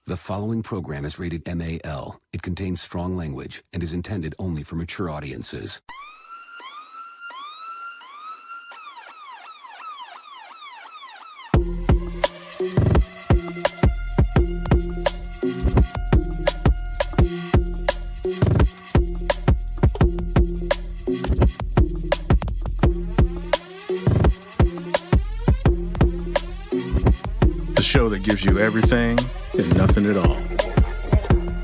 The following program is rated MAL. It contains strong language and is intended only for mature audiences. The show that gives you everything and nothing at all.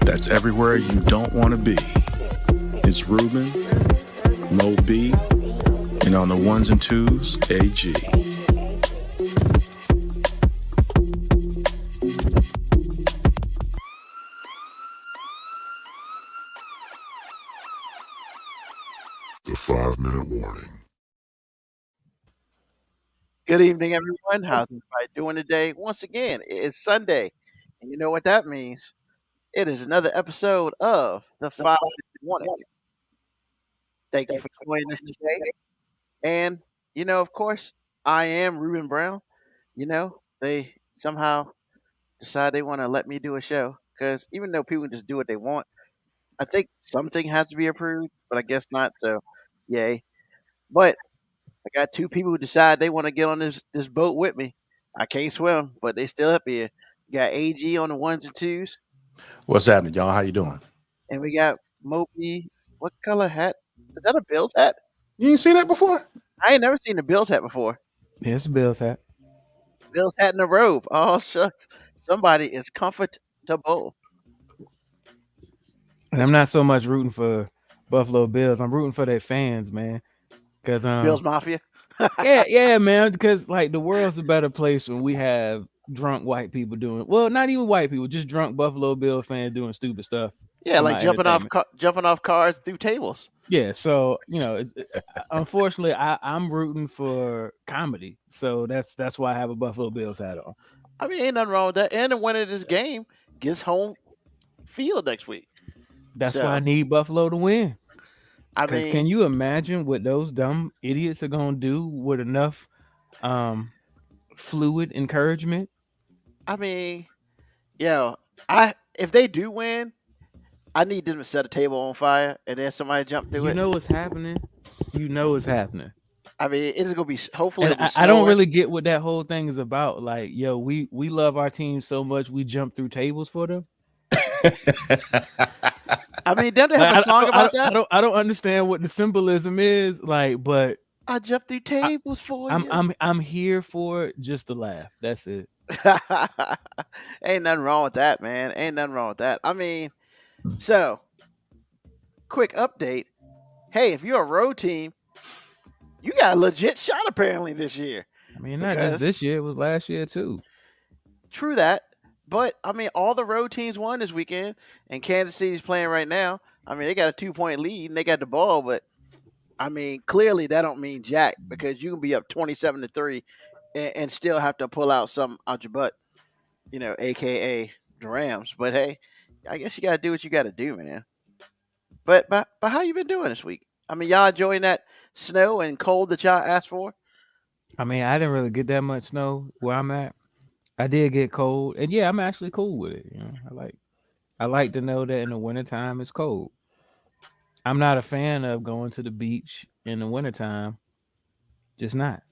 That's everywhere you don't want to be. It's Ruben, Mo B, and on the ones and twos, AG. The 5-minute warning. Good evening, everyone. How's everybody doing today? Once again, it is Sunday, and you know what that means. It is another episode of the 5-minute warning. Thank you for joining us today. And, of course, I am Ruben Brown. They somehow decide they want to let me do a show because even though people can just do what they want, I think something has to be approved, but I guess not. So, yay. But I got two people who decide they want to get on this boat with me. I can't swim, but they still up here. We got AG on the ones and twos, What's happening, y'all? How you doing? and we got Moby. What color hat? Is that a Bills hat? You ain't seen that before? I ain't never seen a Bills hat before. Yeah, it's a Bills hat. Bills hat and a robe. Oh shucks, somebody is comfortable. And I'm not so much rooting for Buffalo Bills. I'm rooting for their fans, man. Because Bills Mafia. yeah, man. Because like the world's a better place when we have drunk white people doing not even white people, just drunk Buffalo Bills fans doing stupid stuff. Yeah, for like my jumping off cars through tables. Yeah, so unfortunately, I'm rooting for comedy, so that's why I have a Buffalo Bills hat on. I mean, ain't nothing wrong with that. And the winner of this game gets home field next week. That's why I need Buffalo to win. I Because mean, can you imagine what those dumb idiots are gonna do with enough fluid encouragement? I mean, if they do win, I need them to set a table on fire and then somebody jump through it. You know what's happening. I mean, it's gonna be hopefully. And I don't really get what that whole thing is about. Like, we love our team so much we jump through tables for them. I mean, don't they have a song about that? I don't understand what the symbolism is. Like, but I jump through tables for you. I'm here for it just to laugh. That's it. Ain't nothing wrong with that, man. Ain't nothing wrong with that. I mean, so quick update. Hey, if you're a road team, you got a legit shot apparently this year. I mean, not just this year; it was last year too. True that, but I mean, all the road teams won this weekend, and Kansas City's playing right now. I mean, they got a 2-point lead and they got the ball, but I mean, clearly that don't mean jack because you can be up 27-3 and still have to pull out some out your butt, aka the Rams. But hey, I guess you got to do what you got to do, man. But how you been doing this week? I mean, y'all enjoying that snow and cold that y'all asked for? I mean, I didn't really get that much snow where I'm at. I did get cold, and yeah, I'm actually cool with it. I like to know that in the wintertime it's cold. I'm not a fan of going to the beach in the wintertime. Just not.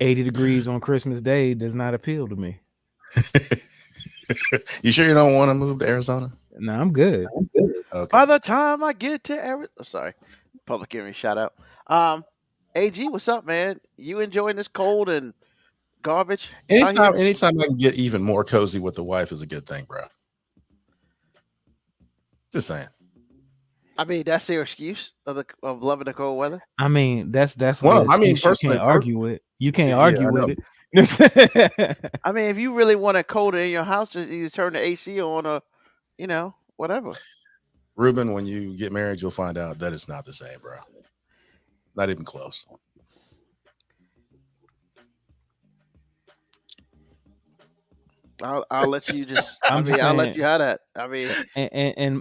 80 degrees on Christmas Day does not appeal to me. You sure you don't want to move to Arizona? No, I'm good. Okay. By the time I get to Arizona, public enemy shout out. AG, what's up, man? You enjoying this cold and garbage? Anytime I can get even more cozy with the wife is a good thing, bro. Just saying. I mean, that's your excuse of loving the cold weather. I mean, that's Well, I mean, you personally, can't argue with. You can't argue with it. I mean, if you really want it colder in your house, just either turn the AC on or, whatever. Ruben, when you get married, you'll find out that it's not the same, bro. Not even close. I'll let you just. I'll let you have that. I mean,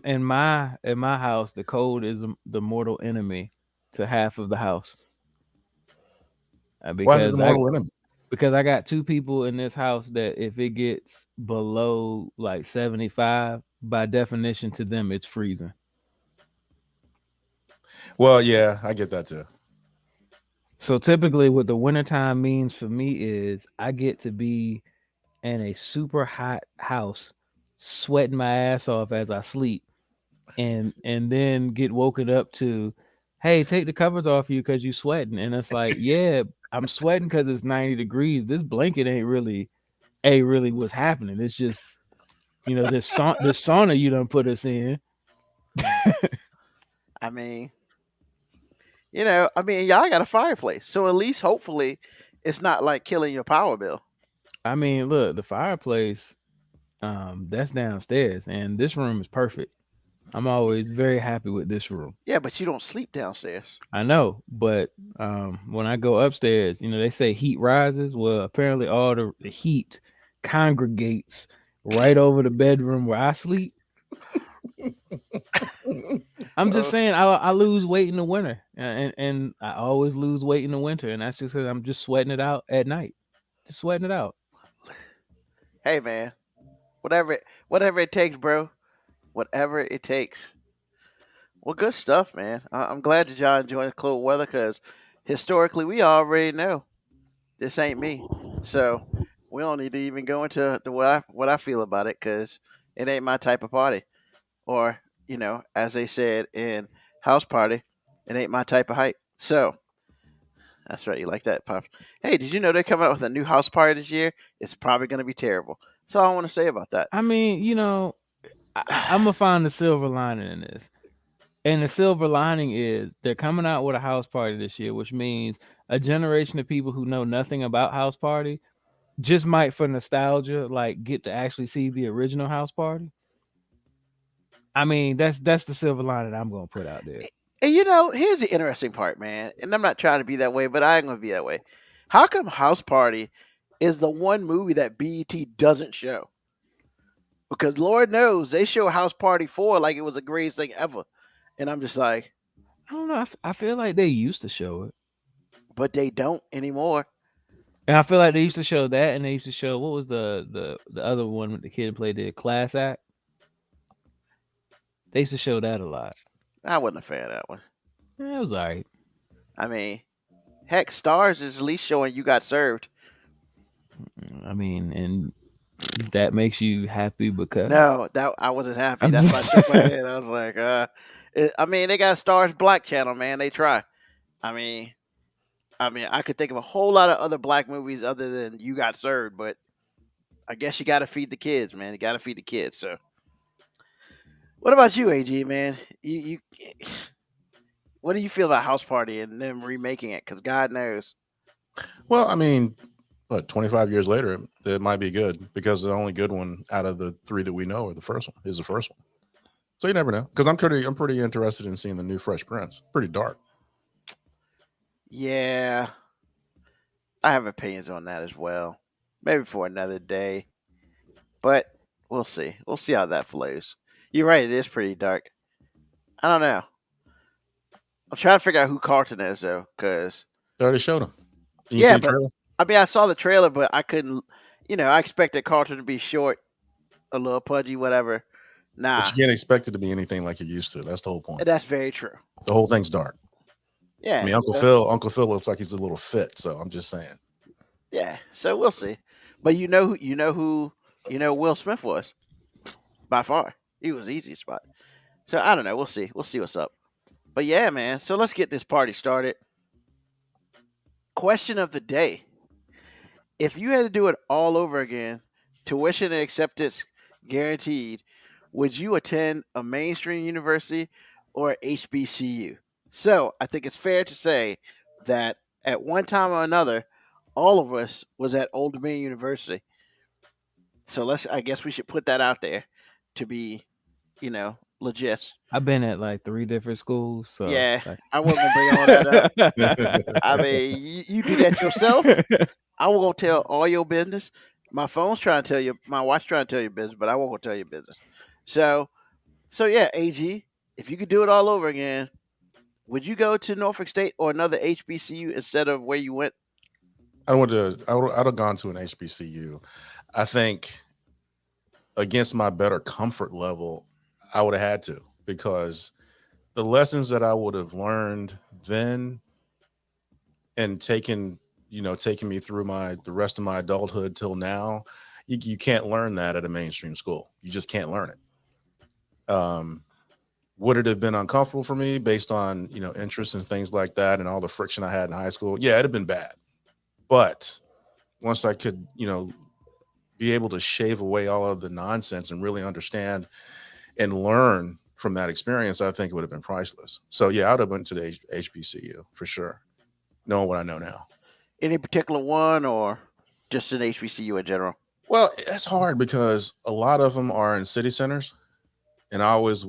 in my house, the cold is the mortal enemy to half of the house. Why is it the mortal enemy? because I got two people in this house that if it gets below like 75, by definition to them it's freezing. Well, yeah, I get that too. So typically what the wintertime means for me is I get to be in a super hot house, sweating my ass off as I sleep, and then get woken up to, hey, take the covers off you because you sweating. And it's like, yeah, I'm sweating because it's 90 degrees. This blanket ain't really what's happening. It's just, this sauna you done put us in. I mean, y'all got a fireplace, so at least hopefully it's not like killing your power bill. I mean, look, the fireplace, that's downstairs, and this room is perfect. I'm always very happy with this room. Yeah, but you don't sleep downstairs. I know, but when I go upstairs, they say heat rises. Well, apparently all the heat congregates right over the bedroom where I sleep. I'm just saying, I lose weight in the winter, and I always lose weight in the winter, and that's just because I'm just sweating it out at night, just sweating it out. Hey, man, whatever it takes, bro. Whatever it takes. Well, good stuff, man. I'm glad that y'all enjoying the cold weather because historically we already know this ain't me. So we don't need to even go into what I feel about it because it ain't my type of party. Or, as they said in House Party, it ain't my type of hype. So that's right. You like that, Pop? Hey, did you know they're coming out with a new House Party this year? It's probably going to be terrible. So I want to say about that. I mean, I'm gonna find the silver lining in this, and the silver lining is they're coming out with a house party this year, which means a generation of people who know nothing about House Party just might, for nostalgia, like get to actually see the original House Party. I mean, that's the silver lining I'm gonna put out there. And here's the interesting part, man. And I'm not trying to be that way, but I am going to be that way. How come House Party is the one movie that BET doesn't show? Because Lord knows they show House Party 4 like it was the greatest thing ever. And I'm just like, I don't know. I feel like they used to show it, but they don't anymore. And I feel like they used to show that, and they used to show, what was the other one with the kid played the Class Act? They used to show that a lot. I wasn't a fan of that one. It was all right. I mean, heck, Stars is at least showing You Got Served. I mean, and that makes you happy because... No, that I wasn't happy. That's why I shook my head. I was like, they got Stars Black Channel, man. They try. I mean, I could think of a whole lot of other black movies other than You Got Served, but I guess you got to feed the kids, man. You got to feed the kids. So, what about you, AG, man? You what do you feel about House Party and them remaking it? Because God knows. Well, I mean, 25 years later, it might be good because the only good one out of the three that we know is the first one. So you never know. Because I'm pretty interested in seeing the new Fresh Prince. Pretty dark. Yeah, I have opinions on that as well. Maybe for another day, but we'll see. We'll see how that flows. You're right; it is pretty dark. I don't know. I'm trying to figure out who Carlton is though, because they already showed him. Yeah, but I saw the trailer, but I couldn't. I expected Carlton to be short, a little pudgy, whatever. Nah, but you can't expect it to be anything like it used to. That's the whole point. That's very true. The whole thing's dark. Yeah, I mean, Uncle Phil looks like he's a little fit, so I'm just saying. Yeah, so we'll see. But who Will Smith was by far. He was the easiest spot. So I don't know. We'll see. We'll see what's up. But yeah, man. So let's get this party started. Question of the day: if you had to do it all over again, tuition and acceptance guaranteed, would you attend a mainstream university or HBCU? So I think it's fair to say that at one time or another, all of us was at Old Dominion University. So I guess we should put that out there to be, legit. I've been at like 3 different schools. So yeah, I wasn't gonna bring all that up. I mean, you do that yourself. I will go tell all your business. My phone's trying to tell you, my watch trying to tell your business, but I won't go tell your business. So yeah, AG, if you could do it all over again, would you go to Norfolk State or another HBCU instead of where you went? I would have gone to an HBCU. I think against my better comfort level, I would have had to, because the lessons that I would have learned then and taken me through the rest of my adulthood till now, you can't learn that at a mainstream school. You just can't learn it. Would it have been uncomfortable for me based on, interests and things like that and all the friction I had in high school? Yeah, it'd have been bad. But once I could, be able to shave away all of the nonsense and really understand and learn from that experience, I think it would have been priceless. So yeah, I would have went to the HBCU for sure, knowing what I know now. Any particular one, or just an HBCU in general? Well, it's hard because a lot of them are in city centers, and I always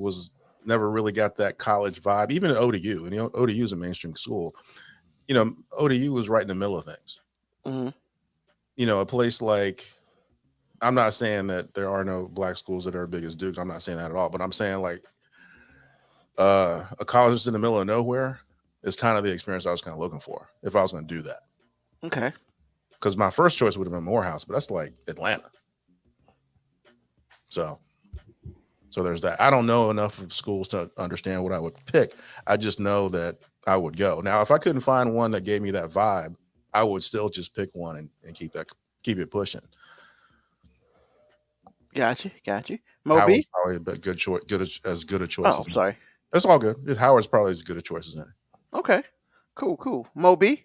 never really got that college vibe, even at ODU. And ODU is a mainstream school. ODU was right in the middle of things. Mm-hmm. A place like, I'm not saying that there are no black schools that are big as Duke. I'm not saying that at all. But I'm saying like a college that's in the middle of nowhere is kind of the experience I was kind of looking for if I was going to do that. Okay. Because my first choice would have been Morehouse, but that's like Atlanta. So there's that. I don't know enough of schools to understand what I would pick. I just know that I would go. Now, if I couldn't find one that gave me that vibe, I would still just pick one and keep it pushing. Got you. Moby? Howard's probably a good choice, as good a choice. Oh, sorry. That's all good. Howard's probably as good a choice as any. Okay. Cool. Moby?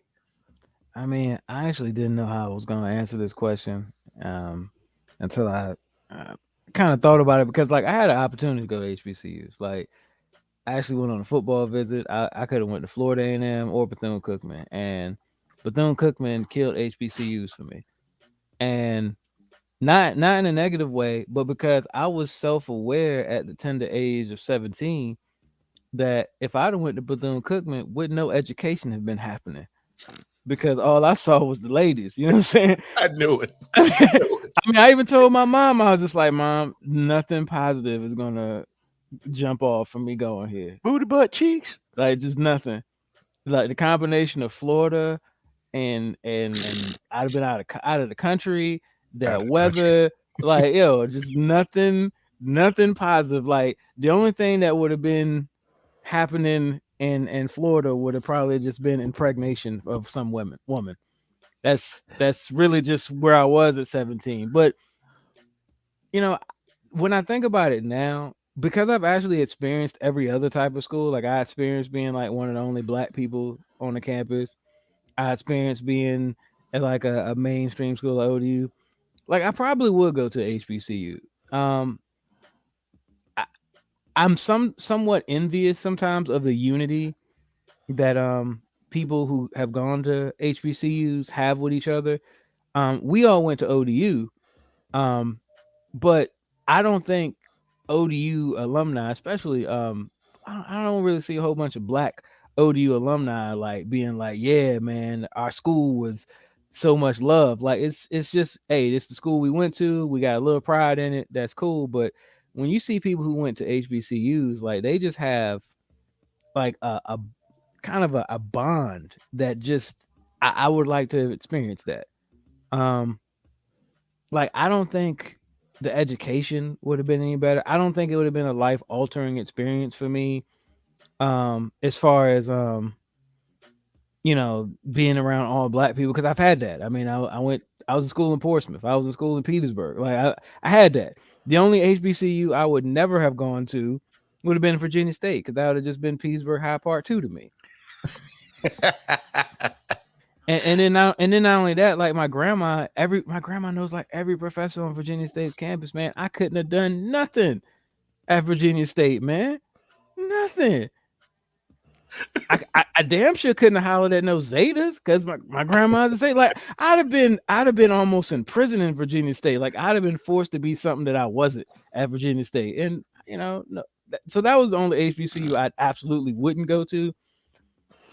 I mean, I actually didn't know how I was going to answer this question until I kind of thought about it, because like I had an opportunity to go to HBCUs. Like I actually went on a football visit. I could have went to Florida A&M or Bethune-Cookman, and Bethune-Cookman killed HBCUs for me. And not in a negative way, but because I was self-aware at the tender age of 17 that if I'd have went to Bethune-Cookman, would no education have been happening? Because all I saw was the ladies. You know what I'm saying? I knew it. I mean, I even told my mom, I was just like, Mom, nothing positive is gonna jump off from me going here. Booty butt cheeks. Like just nothing. Like the combination of Florida and I'd have been out of the country, that weather, like just nothing positive. Like the only thing that would have been happening in Florida would have probably just been impregnation of some woman. That's really just where I was at 17. But when I think about it now, because I've actually experienced every other type of school, like I experienced being like one of the only black people on the campus. I experienced being at like a mainstream school at ODU. Like I probably would go to HBCU. I'm somewhat envious sometimes of the unity that people who have gone to HBCUs have with each other. We all went to ODU, but I don't think ODU alumni, especially I don't really see a whole bunch of black ODU alumni like being like, yeah, man, our school was so much love. Like it's just, hey, this is the school we went to. We got a little pride in it. That's cool. But when you see people who went to HBCUs, like they just have like a kind of a bond that just I would like to experience that. Like I don't think the education would have been any better. I don't think it would have been a life altering experience for me. As far as being around all black people, because I've had that. I mean, I was in school in Portsmouth. I was in school in Petersburg. Like I had that. The only HBCU I would never have gone to would have been Virginia State, because that would have just been Petersburg High Part 2 to me. and then not only that, like my grandma knows like every professor on Virginia State's campus, man. I couldn't have done nothing at Virginia State, man. Nothing. I damn sure couldn't have hollered at no Zetas, because my grandma would say like I'd have been almost in prison in Virginia State. Like I'd have been forced to be something that I wasn't at Virginia State. And no, so that was the only HBCU I absolutely wouldn't go to.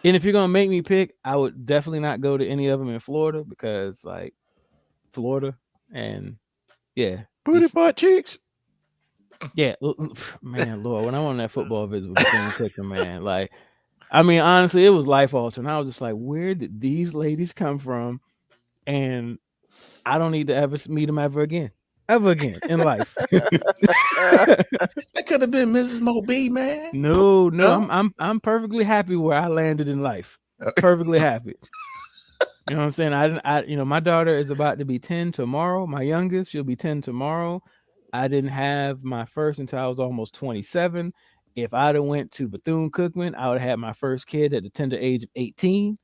And if you're gonna make me pick, I would definitely not go to any of them in Florida, because like Florida and booty butt cheeks. Yeah, man, Lord, when I went on that football visit with Bethune-Cookman, man, like, I mean, honestly, it was life altering. I was just like, where did these ladies come from? and I don't need to ever meet him ever again in life. That could have been Mrs. Moby, man. No, No? I'm perfectly happy where I landed in life. Perfectly happy. You know what I'm saying? My daughter is about to be 10 tomorrow. My youngest, she'll be 10 tomorrow. I didn't have my first until I was almost 27. If I'd have went to Bethune-Cookman, I would have had my first kid at the tender age of 18.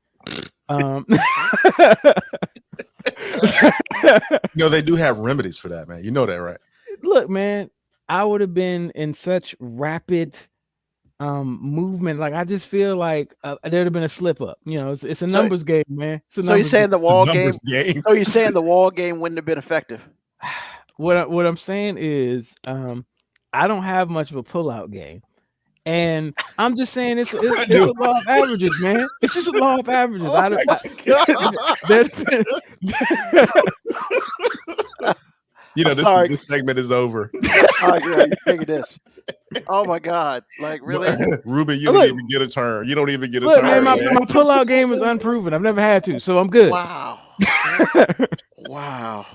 They do have remedies for that, man. You know that, right? Look, man, I would have been in such rapid movement. Like, I just feel like there'd have been a slip up. It's a numbers game, man. So you're saying the wall game? game? So you're saying the wall game wouldn't have been effective? What I'm saying is, I don't have much of a pullout game, and I'm just saying it's a law of averages, man. It's just a law of averages. This segment is over. All right, you figure this. Oh my God! Like, really, Ruben, you don't even get a turn. You don't even get a turn. Man, my pullout game is unproven. I've never had to, so I'm good. Wow. Wow.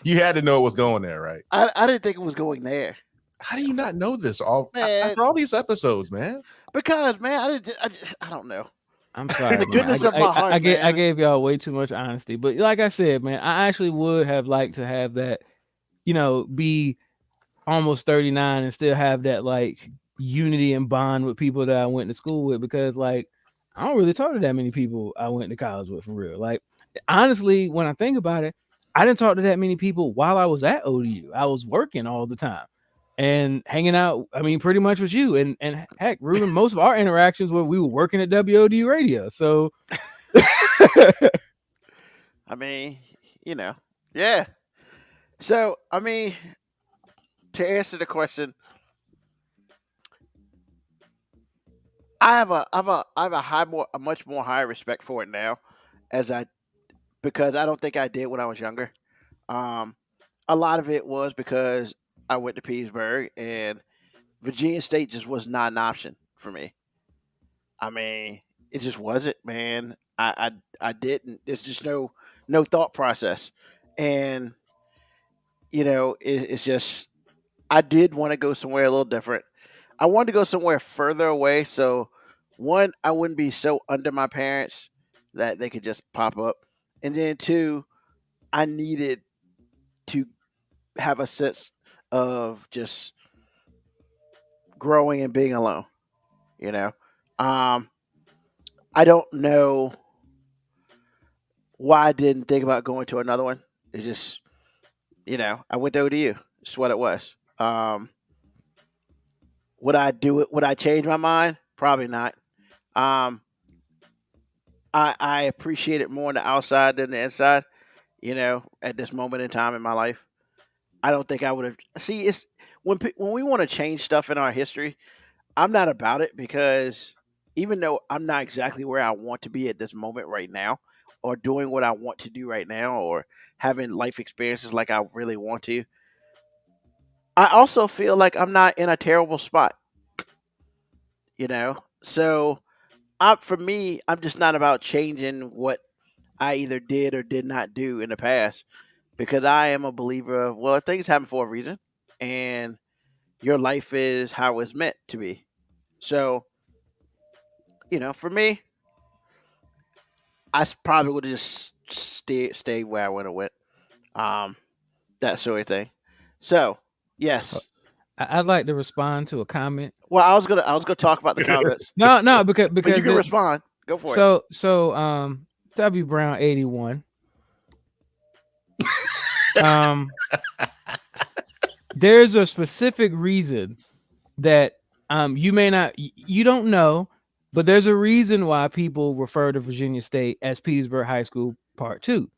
You had to know it was going there, right? I didn't think it was going there. How do you not know this after all these episodes, man? Because, man, I don't know. I'm sorry. The goodness of my heart, I gave y'all way too much honesty, but like I said, man, I actually would have liked to have that, be almost 39 and still have that like unity and bond with people that I went to school with, because like I don't really talk to that many people I went to college with for real. Like, honestly, when I think about it, I didn't talk to that many people while I was at ODU. I was working all the time and hanging out. I mean, pretty much with you and heck, Ruben, most of our interactions were we were working at WODU radio. So, I mean, yeah. So, I mean, to answer the question, I have a much more high respect for it now, because I don't think I did when I was younger. A lot of it was because I went to Petersburg and Virginia State just was not an option for me. I mean, it just wasn't, man. I didn't. There's just no thought process, and it's just I did want to go somewhere a little different. I wanted to go somewhere further away, so one, I wouldn't be so under my parents that they could just pop up. And then two, I needed to have a sense of just growing and being alone. I don't know why I didn't think about going to another one. It's just, I went to ODU. It's what it was. Would I do it? Would I change my mind? Probably not. I appreciate it more on the outside than the inside, at this moment in time in my life. I don't think I would have. See, it's when we want to change stuff in our history, I'm not about it, because even though I'm not exactly where I want to be at this moment right now, or doing what I want to do right now, or having life experiences like I really want to, I also feel like I'm not in a terrible spot, So, for me, I'm just not about changing what I either did or did not do in the past, because I am a believer of, well, things happen for a reason, and your life is how it's meant to be. So, for me, I probably would have just stayed where I would have went. That sort of thing. So, yes. I'd like to respond to a comment. Well, I was gonna talk about the comments. No, because but you can respond. Go for it. So W Brown 81. There's a specific reason that you don't know, but there's a reason why people refer to Virginia State as Petersburg High School Part 2.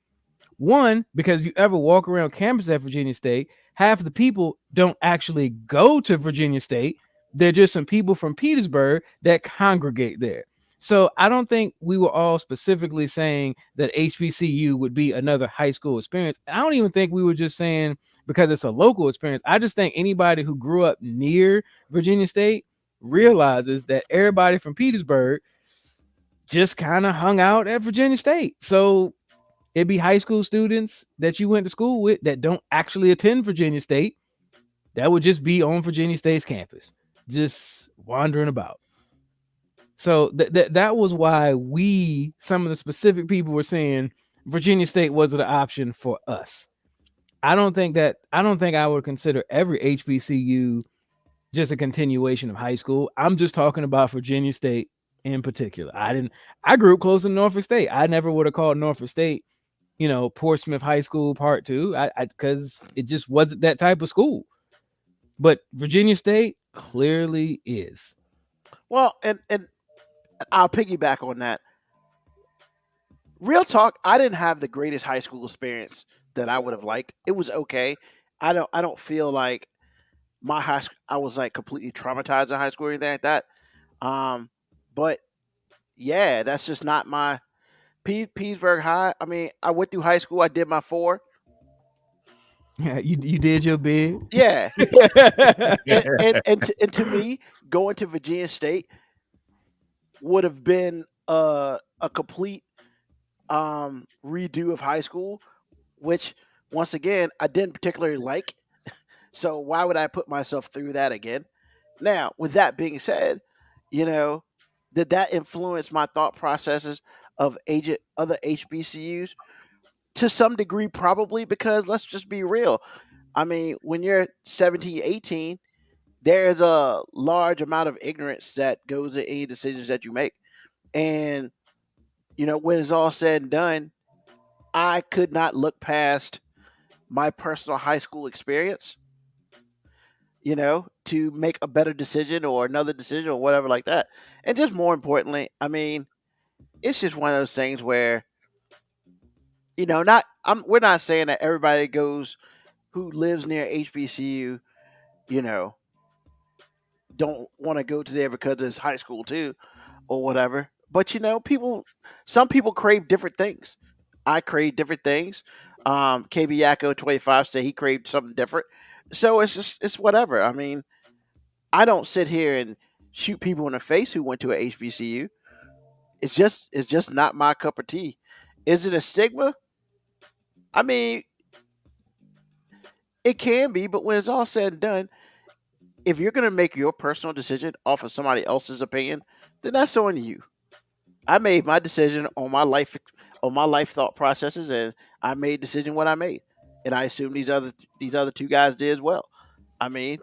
One, because if you ever walk around campus at Virginia State, half of the people don't actually go to Virginia State. They're just some people from Petersburg that congregate there. So I don't think we were all specifically saying that HBCU would be another high school experience. I don't even think we were just saying because it's a local experience. I just think anybody who grew up near Virginia State realizes that everybody from Petersburg just kind of hung out at Virginia State. So It'd be high school students that you went to school with that don't actually attend Virginia State. That would just be on Virginia State's campus, just wandering about. So that was why some of the specific people were saying Virginia State wasn't an option for us. I don't think I would consider every HBCU just a continuation of high school. I'm just talking about Virginia State in particular. I grew up close to Norfolk State. I never would have called Norfolk State, Portsmouth High School Part 2, because it just wasn't that type of school. But Virginia State clearly is. Well, and I'll piggyback on that. Real talk, I didn't have the greatest high school experience that I would have liked. It was okay. I don't feel like my high school, I was like completely traumatized in high school or anything like that. But yeah, that's just not my Petersburg High. I mean, I went through high school. I did my 4. Yeah, you did your bid. Yeah, and to me, going to Virginia State would have been a complete redo of high school, which once again I didn't particularly like. So why would I put myself through that again? Now, with that being said, did that influence my thought processes of other HBCUs? To some degree, probably, because let's just be real. I mean, when you're 17, 18, there is a large amount of ignorance that goes in any decisions that you make. And, when it's all said and done, I could not look past my personal high school experience, to make a better decision or another decision or whatever like that. And just more importantly, I mean, it's just one of those things where, we're not saying that everybody who lives near HBCU, don't want to go to there because it's high school too, or whatever. But some people crave different things. I crave different things. KB Yakko 25 said he craved something different. So it's whatever. I mean, I don't sit here and shoot people in the face who went to a HBCU. It's just not my cup of tea. Is it a stigma? I mean, it can be, but when it's all said and done, if you're going to make your personal decision off of somebody else's opinion, then that's on you. I made my decision on my life thought processes, and I made a decision what I made, and I assume these other 2 guys did as well. I mean,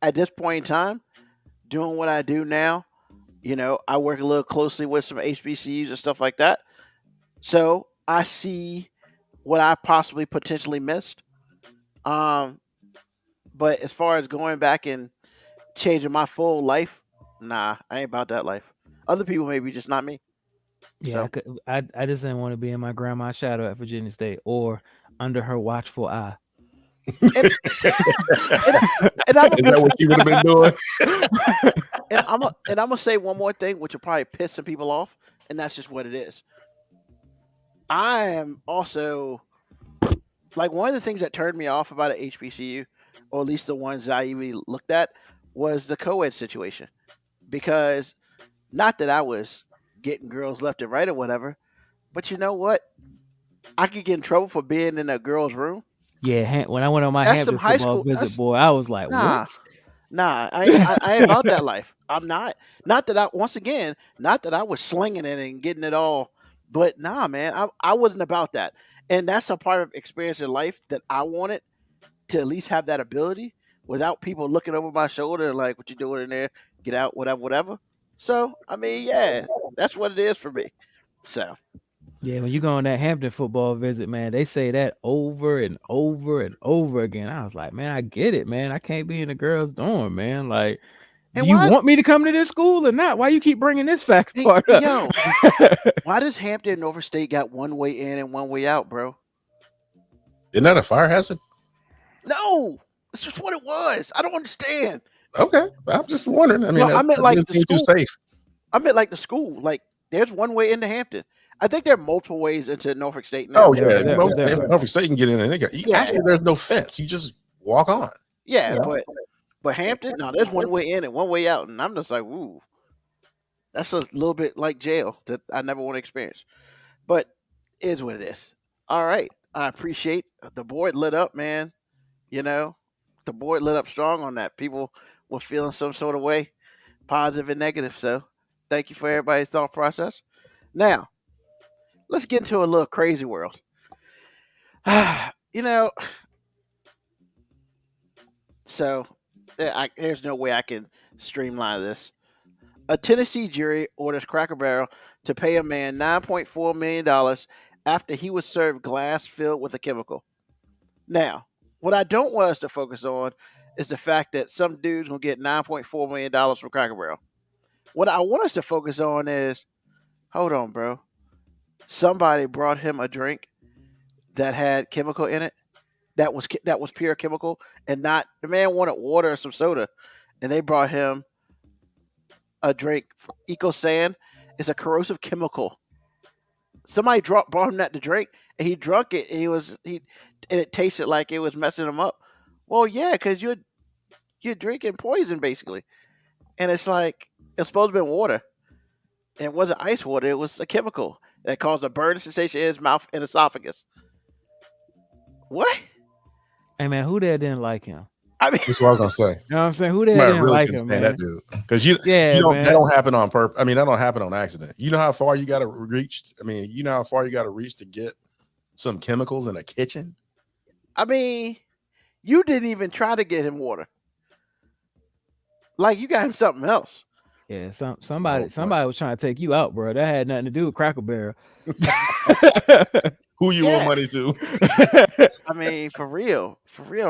at this point in time, doing what I do now, I work a little closely with some HBCUs and stuff like that, so I see what I possibly potentially missed. But as far as going back and changing my full life, nah, I ain't about that life. Other people maybe, just not me. Yeah, So. I just didn't want to be in my grandma's shadow at Virginia State or under her watchful eye. And Is that what you would have been doing? And I'm gonna say one more thing, which will probably piss some people off, and that's just what it is. I am also like, one of the things that turned me off about an HBCU, or at least the ones I even looked at, was the co-ed situation. Because not that I was getting girls left and right or whatever, but you know what? I could get in trouble for being in a girl's room. Yeah, when I went on my That's some Hampton high football school. visit, boy, I was like, Nah, what? nah, I ain't about that life. I'm not. Not that I, once again, not that I was slinging it and getting it all, but nah, man, I wasn't about that. And that's a part of experience in life that I wanted to at least have that ability without people looking over my shoulder like, what you doing in there? Get out, whatever, whatever. So, I mean, yeah, that's what it is for me. So, Yeah, when you go on that Hampton football visit, man, they say that over and over and over again. I was like, man, I get it, man. I can't be in the girls' dorm, man. Like, And do you why- want me to come to this school or not? Why you keep bringing this fact Hey, part up? yo, why does Hampton and Norfolk State got one way in and one way out, bro? Isn't that a fire hazard? No, it's just what it was. I don't understand. Okay, I'm just wondering. I mean, No, I meant like that the seems too school. safe. I meant like the school. Like, there's one way into Hampton. I think there are multiple ways into Norfolk State now. Oh Yeah, yeah, yeah, yeah. Norfolk State can get in, and Yeah. actually, there's no fence. You just walk on. Yeah, Yeah. but Hampton, no, there's one way in and one way out, and I'm just like, ooh, that's a little bit like jail that I never want to experience. But is what it is. All right. I appreciate the board lit up, man. You know, the board lit up strong on that. People were feeling some sort of way, positive and negative. So thank you for everybody's thought process. Now, let's get into a little crazy world. You know, so there's no way I can streamline this. A Tennessee jury orders Cracker Barrel to pay a man $9.4 million after he was served glass filled with a chemical. Now, what I don't want us to focus on is the fact that some dude's going to get $9.4 million from Cracker Barrel. What I want us to focus on is, hold on, bro. Somebody brought him a drink that had chemical in it. That was pure chemical, and not the man wanted water or some soda, and they brought him a drink. Eco Sand is a corrosive chemical. Somebody brought him that to drink, and he drunk it, and and it tasted like it was messing him up. Well, yeah, because you're drinking poison basically, and it's like it's supposed to be water, and it wasn't ice water. It was a chemical that caused a burning sensation in his mouth and esophagus. What? Hey man, who there didn't like him? I mean, That's what I was gonna say. You know what I'm saying? Who there I didn't really like couldn't him, stand man? that dude because you Yeah, don't man. that don't happen on purpose. I mean, that don't happen on accident. You know how far you got to reach. I mean, you know how far you got to reach to get some chemicals in a kitchen. I mean, you didn't even try to get him water. Like you got him something else. Yeah, somebody boy. was trying to take you out, bro. That had nothing to do with Cracker Barrel. Who you Yeah. owe money to? I mean, for real,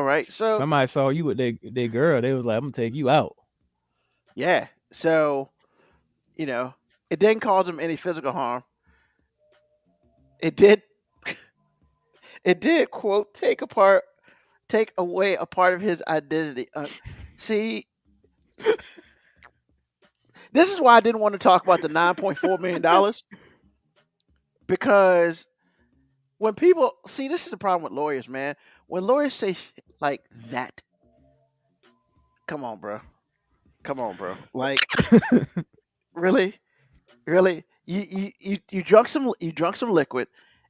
right? So Somebody saw you with their girl. They was like, "I'm gonna take you out." yeah, so you know, it didn't cause him any physical harm. It did. It did quote take away a part of his identity. See, this is why I didn't want to talk about the $9.4 million because when people see, this is the problem with lawyers, man. When lawyers say shit like that, come on, bro. Like, really, you drunk some liquid.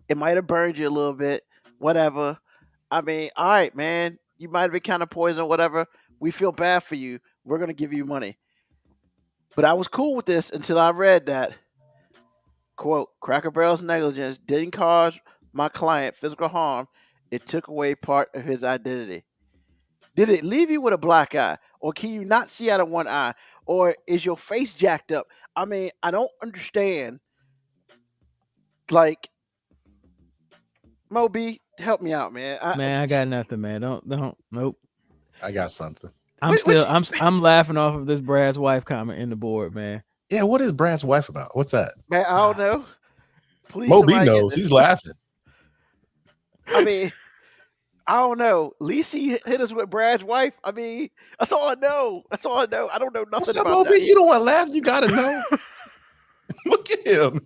It might have burned you a little bit, whatever. I mean, all right, man. You might have been kind of poisoned, whatever. We feel bad for you. We're gonna give you money. But I was cool with this until I read that quote: Cracker Barrel's negligence didn't cause my client physical harm. It took away part of his identity. Did it leave you with a black eye? Or can you not see out of one eye? Or is your face jacked up? I mean, I don't understand. Like, Moby, help me out, man. Man, I got nothing, man. Don't. Nope. I got something. I'm laughing off of this Brad's wife comment in the board, man. Yeah, what is Brad's wife about? What's that? Man, I don't know. Please, Moby somebody get knows. this. He's laughing. I mean, I don't know. Lisi hit us with Brad's wife. I mean, that's all I know. I don't know What's nothing up, about Moby? that. You don't want to laugh. You gotta know. Look at him.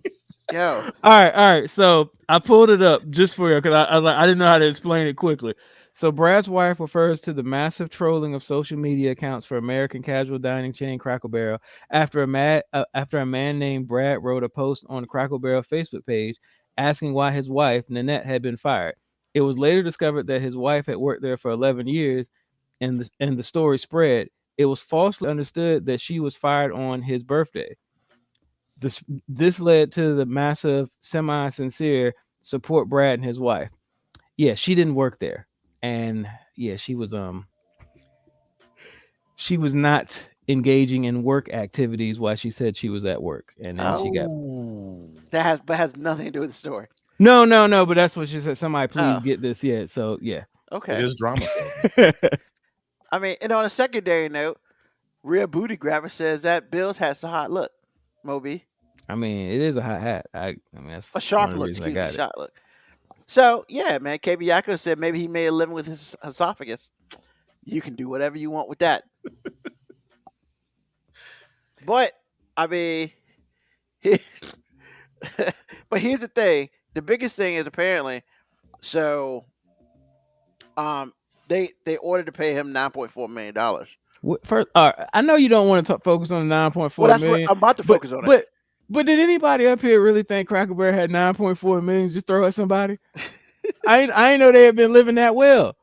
Yo, All right. So I pulled it up just for you because I didn't know how to explain it quickly. So Brad's wife refers to the massive trolling of social media accounts for American casual dining chain Cracker Barrel after a man named Brad wrote a post on the Cracker Barrel Facebook page asking why his wife Nanette had been fired. It was later discovered that his wife had worked there for 11 years, and the story spread. It was falsely understood that she was fired on his birthday. This led to the massive, semi-sincere support Brad and his wife. Yeah, she didn't work there, and yeah, she was not engaging in work activities while she said she was at work, and then she got. that has nothing to do with the story. No, but that's what she said. Somebody please Oh. get this. Yeah, so yeah. Okay. It is drama. I mean, and on a secondary note, Real Booty Grabber says that Bills has a hot look. Moby, I mean, it is a hot hat. I mean, that's a sharp one of the look. reasons I Excuse me, got it. sharp look. So yeah, man. KB Yako said maybe he made a living with his esophagus. You can do whatever you want with that. But I mean, but here's the thing. The biggest thing is apparently, so, they ordered to pay him $9.4 million. First, I know you don't want to focus on the 9.4 Well, that's million. what I'm about to focus on. But But did anybody up here really think Cracker Barrel had 9.4 million just throw at somebody? I ain't know they had been living that well.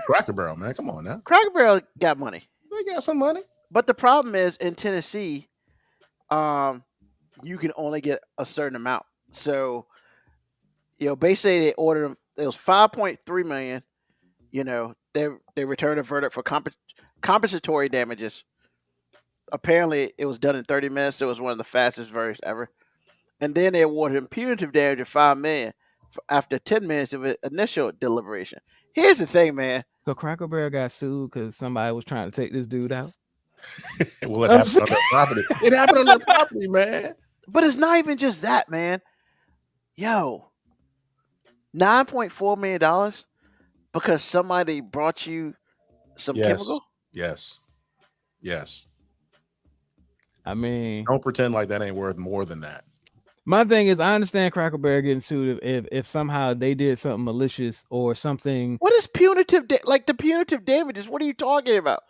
Cracker Barrel, man. Come on now. Cracker Barrel got money. They got some money. But the problem is in Tennessee, you can only get a certain amount. So, basically they ordered them. It was 5.3 million. They returned a verdict for compensatory damages. Apparently, it was done in 30 minutes. So it was one of the fastest verdicts ever. And then they awarded him punitive damage of $5 million after 10 minutes of initial deliberation. Here's the thing, man. So Cracker Barrel got sued because somebody was trying to take this dude out. Well, it happened on their property. It happened on their property, man. But it's not even just that, man. Yo, $9.4 million because somebody brought you some chemical? Yes. I mean, Don't pretend like that ain't worth more than that. my thing is, I understand Cracker Barrel getting sued if somehow they did something malicious or something. What is punitive? Like the punitive damages? What are you talking about?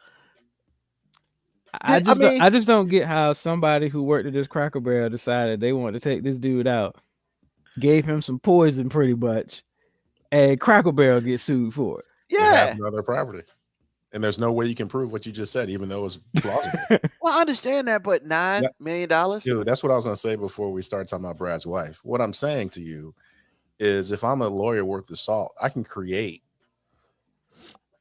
I just don't get how somebody who worked at this Cracker Barrel decided they wanted to take this dude out, gave him some poison pretty much, and Cracker Barrel gets sued for it. It Yeah. happened on their property. And there's no way you can prove what you just said, even though it's plausible. Well, I understand that, but $9 million? Dude, that's what I was going to say before we start talking about Brad's wife. What I'm saying to you is if I'm a lawyer worth the salt, I can create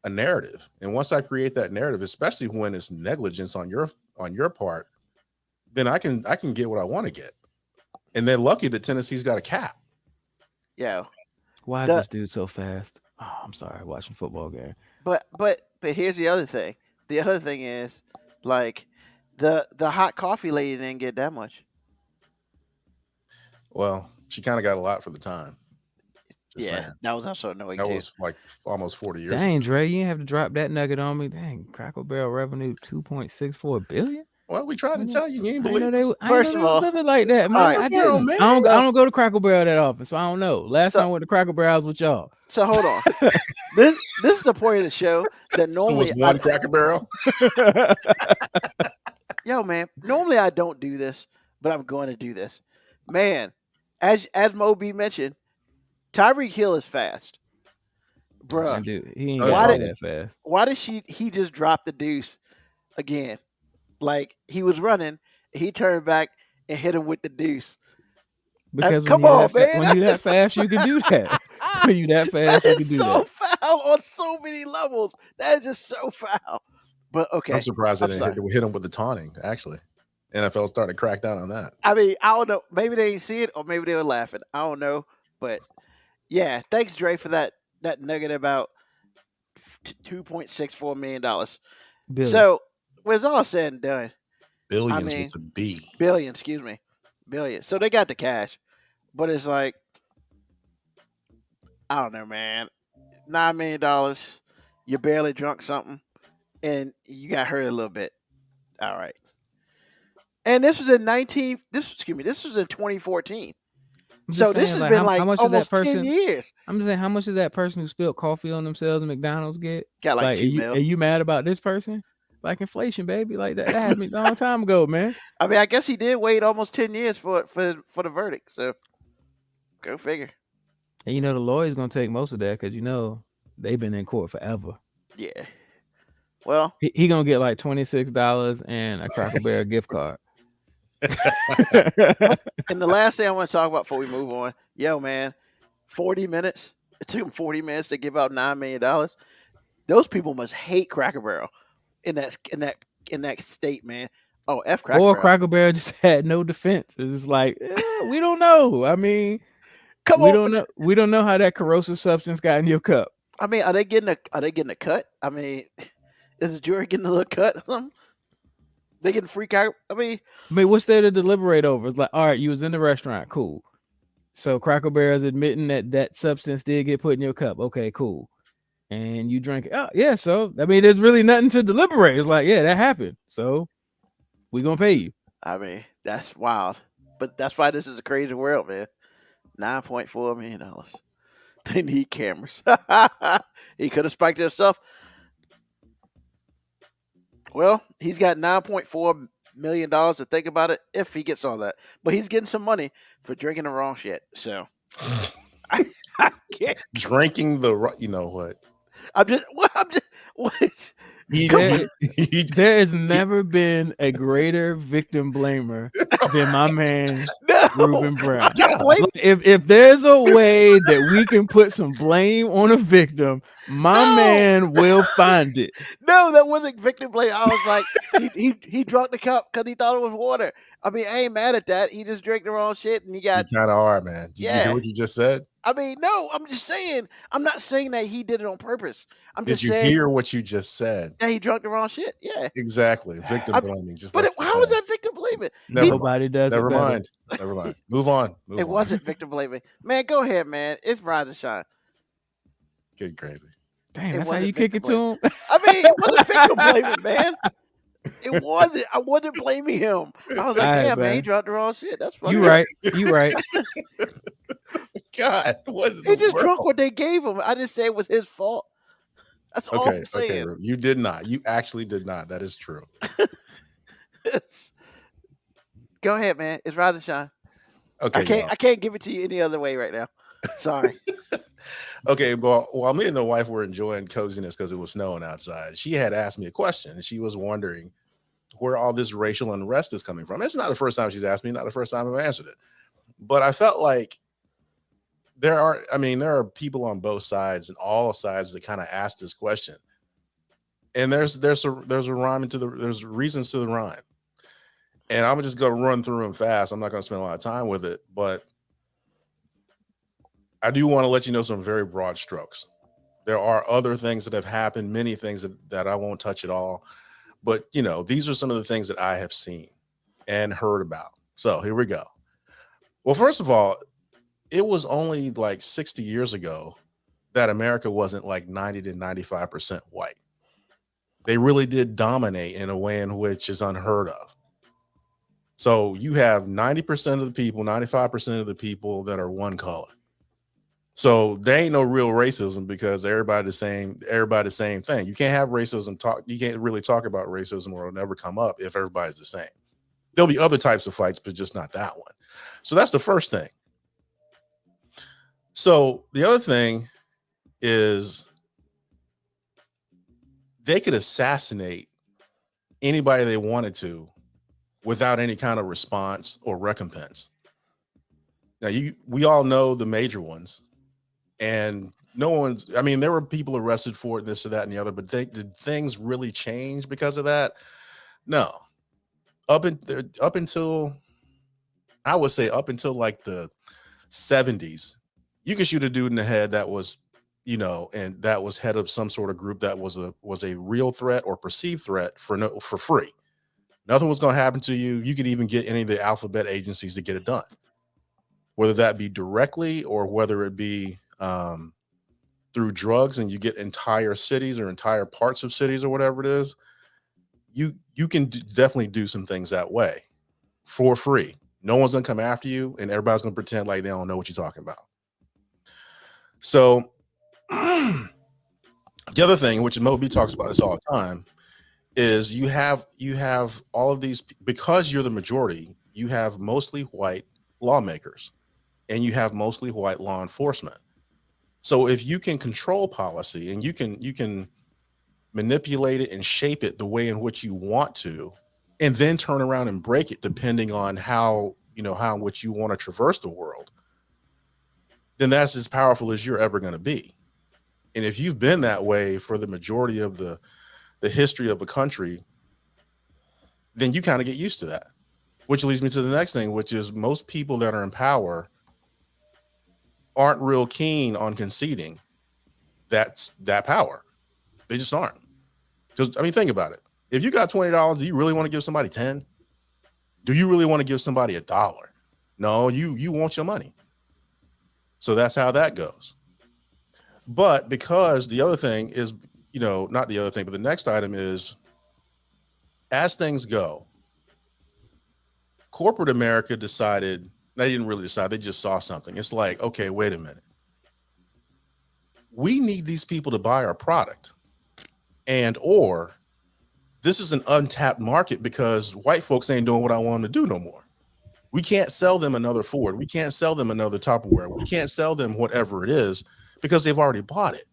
a narrative. And once I create that narrative, especially when it's negligence on your part, then I can get what I want to get. And they're lucky that Tennessee's got a cap. Yeah. Why is this dude so fast? Oh, I'm sorry, watching football game. But here's the other thing. The other thing is, like, the hot coffee lady didn't get that much. Well, she kind of got a lot for the time. Just saying. That was also annoying That too. was like almost 40 years Dang, ago. Dre, you didn't have to drop that nugget on me. Dang, Cracker Barrel revenue $2.64 billion. Well, we tried to tell you. You ain't I didn't know believe they us. First of all, living like that, man. all right, I Barrel, didn't. man. I don't go to Cracker Barrel that often, so I don't know. Last time I went to Cracker Barrel, I was with y'all. So hold on. This is the point of the show that So normally was one Cracker Barrel. Yo, man, normally I don't do this, but I'm going to do this. Man, as Moby mentioned, Tyreek Hill is fast. Bruh, Dude, he ain't Why got did- that fast. why did he just drop the deuce again? Like, he was running, he turned back and hit him with the deuce. Because come when you on, that man, when you that's that fast, you can do that. When you that fast, That you can is do so that. foul on so many levels. That is just so foul. But okay, I'm surprised I'm they didn't hit him with the taunting, actually. NFL starting to crack down on that. I mean, I don't know. Maybe they didn't see it, or maybe they were laughing. I don't know. But yeah, thanks, Dre, for that nugget about $2.64 million. Billy. So when it's all said and done, Billions mean, with a B. billion. So they got the cash, but it's like, I don't know, man. $9 million. You barely drunk something, and you got hurt a little bit. All right. And this was in 2014. I'm just So saying, this has like, been how like much of that almost 10 person- years. I'm just saying, how much did that person who spilled coffee on themselves at McDonald's get? Got like are 2 mil. you mad about this person? Like inflation, baby. Like that happened a long time ago, man. I mean, I guess he did wait almost 10 years for the verdict. So go figure. And the lawyer's gonna take most of that because they've been in court forever. Yeah. Well, He gonna get like $26 and a Cracker Barrel gift card. and the last thing I want to talk about before we move on, yo, man, 40 minutes. It took him 40 minutes to give out $9 million. Those people must hate Cracker Barrel in that state, man. Oh, F Cracker Or Barrel. Cracker Barrel just had no defense. It's just like we don't know. I mean, Come we on. don't know. We don't know how that corrosive substance got in your cup. I mean, are they getting a cut? I mean, is the jury getting a little cut? They getting free Cracker? I mean, what's there to deliberate over? It's like, all right, you was in the restaurant, cool. So Cracker Barrel's admitting that substance did get put in your cup. Okay, cool. And you drink it. Oh, yeah. So I mean, there's really nothing to deliberate. It's like, yeah, that happened. So we're gonna pay you. I mean, that's wild. But that's why this is a crazy world, man. $9.4 million. They need cameras. He could have spiked it himself. Well, he's got $9.4 million to think about it if he gets all that. But he's getting some money for drinking the wrong shit. So I can't. Drinking you know what? I'm just what? There has never been a greater victim blamer than my man No, Ruben Brown. can't blame. If there's a way that we can put some blame on a victim, my No. man will find it. No, that wasn't victim blame. I was like, he drunk the cup because he thought it was water. I mean, I ain't mad at that. He just drank the wrong shit, and he You got. kind of are, man. Did you Yeah. hear what you just said? I mean, no, I'm just saying. I'm not saying that he did it on purpose. I'm Did just you saying hear what you just said? that he drunk the wrong shit. Yeah, Exactly. Victim I- blaming. Just but like how is that victim blaming? Nobody does Never it better. mind. Never mind. Move on. Move It on. wasn't victim blaming. Man, go ahead, man. It's Rise and Shine. Good gravy. Dang, It that's how wasn't you kick it victim to him. I mean, it wasn't victim blaming, man. It wasn't. I wasn't blaming him. I was like, Alright, damn, man, he man. drunk the wrong shit. That's fucking. You right. You right. God, what in He the just drunk world? what they gave him. I didn't say it was his fault. That's all Okay, I'm saying. Ruben, you did not. You actually did not. That is true. Go ahead, man. It's Rise and Shine. Okay. I can't give it to you any other way right now. Sorry. Okay, well, while me and the wife were enjoying coziness because it was snowing outside, she had asked me a question, and she was wondering where all this racial unrest is coming from. It's not the first time she's asked me, not the first time I've answered it. But I felt like there are people on both sides and all sides that kind of ask this question. And there's a rhyme there's reasons to the rhyme. And I'm just going to run through them fast. I'm not going to spend a lot of time with it, but I do want to let you know some very broad strokes. There are other things that have happened, many things that I won't touch at all. But, you know, these are some of the things that I have seen and heard about. So here we go. Well, first of all, it was only like 60 years ago that America wasn't like 90 to 95% white. They really did dominate in a way in which is unheard of. So you have 90% of the people, 95% of the people that are one color. So there ain't no real racism because everybody the same thing. You can't have racism you can't really talk about racism or it'll never come up if everybody's the same. There'll be other types of fights, but just not that one. So that's the first thing. So the other thing is they could assassinate anybody they wanted to without any kind of response or recompense. Now we all know the major ones. And there were people arrested for it, this or that and the other, but did things really change because of that? No. Up until I would say up until like the 70s, you could shoot a dude in the head that was, and that was head of some sort of group that was a real threat or perceived threat for free. Nothing was going to happen to you. You could even get any of the alphabet agencies to get it done, whether that be directly or whether it be through drugs, and you get entire cities or entire parts of cities or whatever it is. You can definitely do some things that way for free. No one's gonna come after you, and everybody's gonna pretend like they don't know what you're talking about. So the other thing, which Moby talks about this all the time, is you have all of these, because you're the majority, you have mostly white lawmakers and you have mostly white law enforcement. So if you can control policy and you can manipulate it and shape it the way in which you want to, and then turn around and break it depending on how in which you want to traverse the world, then that's as powerful as you're ever going to be. And if you've been that way for the majority of the history of a country, then you kind of get used to that, which leads me to the next thing, which is most people that are in power aren't real keen on conceding that power. They just aren't. Because think about it. If you got $20, do you really want to give somebody 10? Do you really want to give somebody $1? No, you want your money. So that's how that goes. But because the other thing is, not the other thing, but the next item is, as things go, corporate America decided, they didn't really decide, they just saw something. It's like, okay, wait a minute. We need these people to buy our product, or this is an untapped market because white folks ain't doing what I want them to do no more. We can't sell them another Ford. We can't sell them another Tupperware. We can't sell them whatever it is because they've already bought it.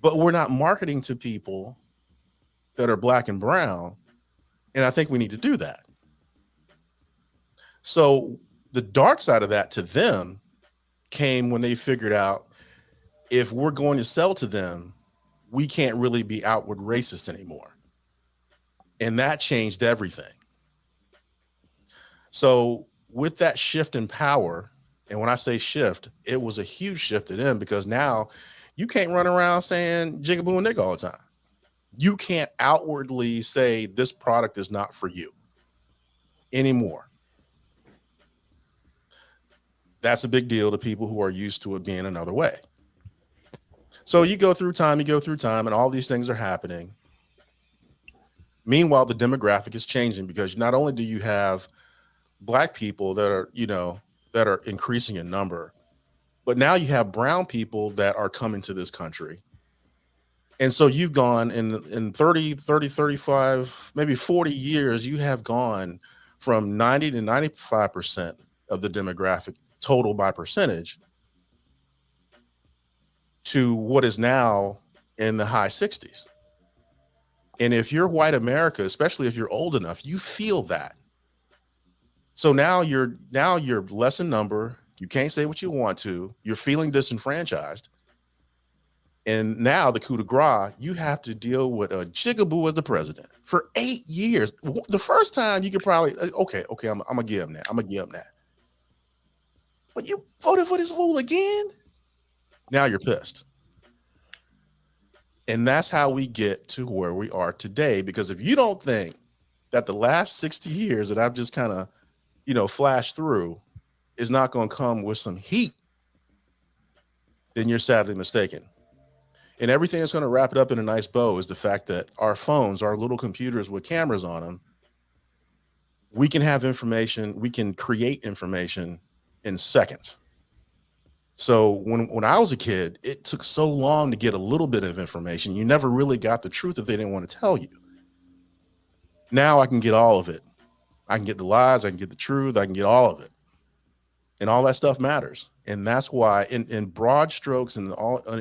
But we're not marketing to people that are black and brown. And I think we need to do that. So the dark side of that to them came when they figured out if we're going to sell to them, we can't really be outward racist anymore. And that changed everything. So with that shift in power, and when I say shift, it was a huge shift to them because now you can't run around saying jigaboo and nigga all the time. You can't outwardly say this product is not for you anymore. That's a big deal to people who are used to it being another way. So you go through time, and all these things are happening. Meanwhile, the demographic is changing because not only do you have black people that are, that are increasing in number, but now you have brown people that are coming to this country. And so you've gone in 30, 35, maybe 40 years, you have gone from 90 to 95% of the demographic total by percentage to what is now in the high 60s. And if you're white America, especially if you're old enough, you feel that. So now you're less in number. You can't say what you want to. You're feeling disenfranchised. And now the coup de grace, you have to deal with a jigaboo as the president for 8 years. The first time you could probably, okay, I'm gonna give him that. But you voted for this fool again? Now you're pissed. And that's how we get to where we are today. Because if you don't think that the last 60 years that I've just kind of, flashed through is not going to come with some heat, then you're sadly mistaken. And everything that's going to wrap it up in a nice bow is the fact that our phones, our little computers with cameras on them, we can have information, we can create information in seconds. So when I was a kid, it took so long to get a little bit of information. You never really got the truth if they didn't want to tell you. Now I can get all of it. I can get the lies, I can get the truth, I can get all of it. And all that stuff matters. And that's why in broad strokes and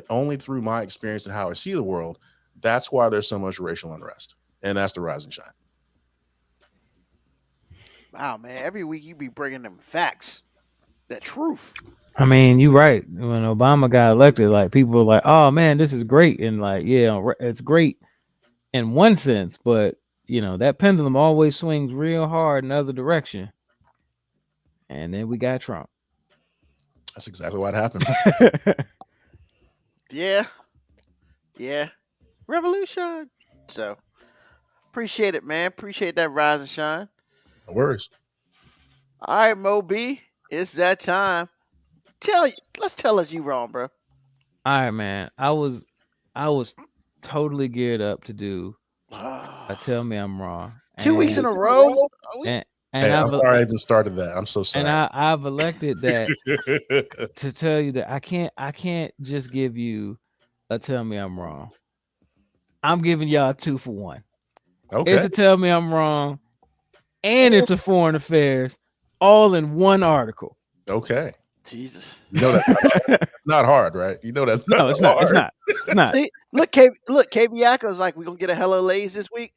only through my experience and how I see the world, that's why there's so much racial unrest. And that's the rise and shine. Wow, man. Every week you be bringing them facts, that truth. I mean, you're right. When Obama got elected, like people were like, "Oh man, this is great," and like, yeah, it's great in one sense, but that pendulum always swings real hard in the other direction. And then we got Trump. That's exactly what happened. Yeah. Revolution. So appreciate it, man. Appreciate that rise and shine. No worries. All right, Mo B, it's that time. Let's tell us you wrong, bro. All right, man. I was totally geared up to do Tell Me I'm Wrong. 2 weeks in a row. And Hey, I'm sorry I even started that. I'm so sorry. And I've elected that to tell you that I can't just give you a Tell Me I'm Wrong. I'm giving y'all 2 for 1. Okay. It's a Tell Me I'm Wrong, and it's a Foreign Affairs, all in one article. Okay. Jesus. That's not hard, right? That's no, it's not. Hard. It's not. See, look, KBIACO's like, we're gonna get a hello lays this week.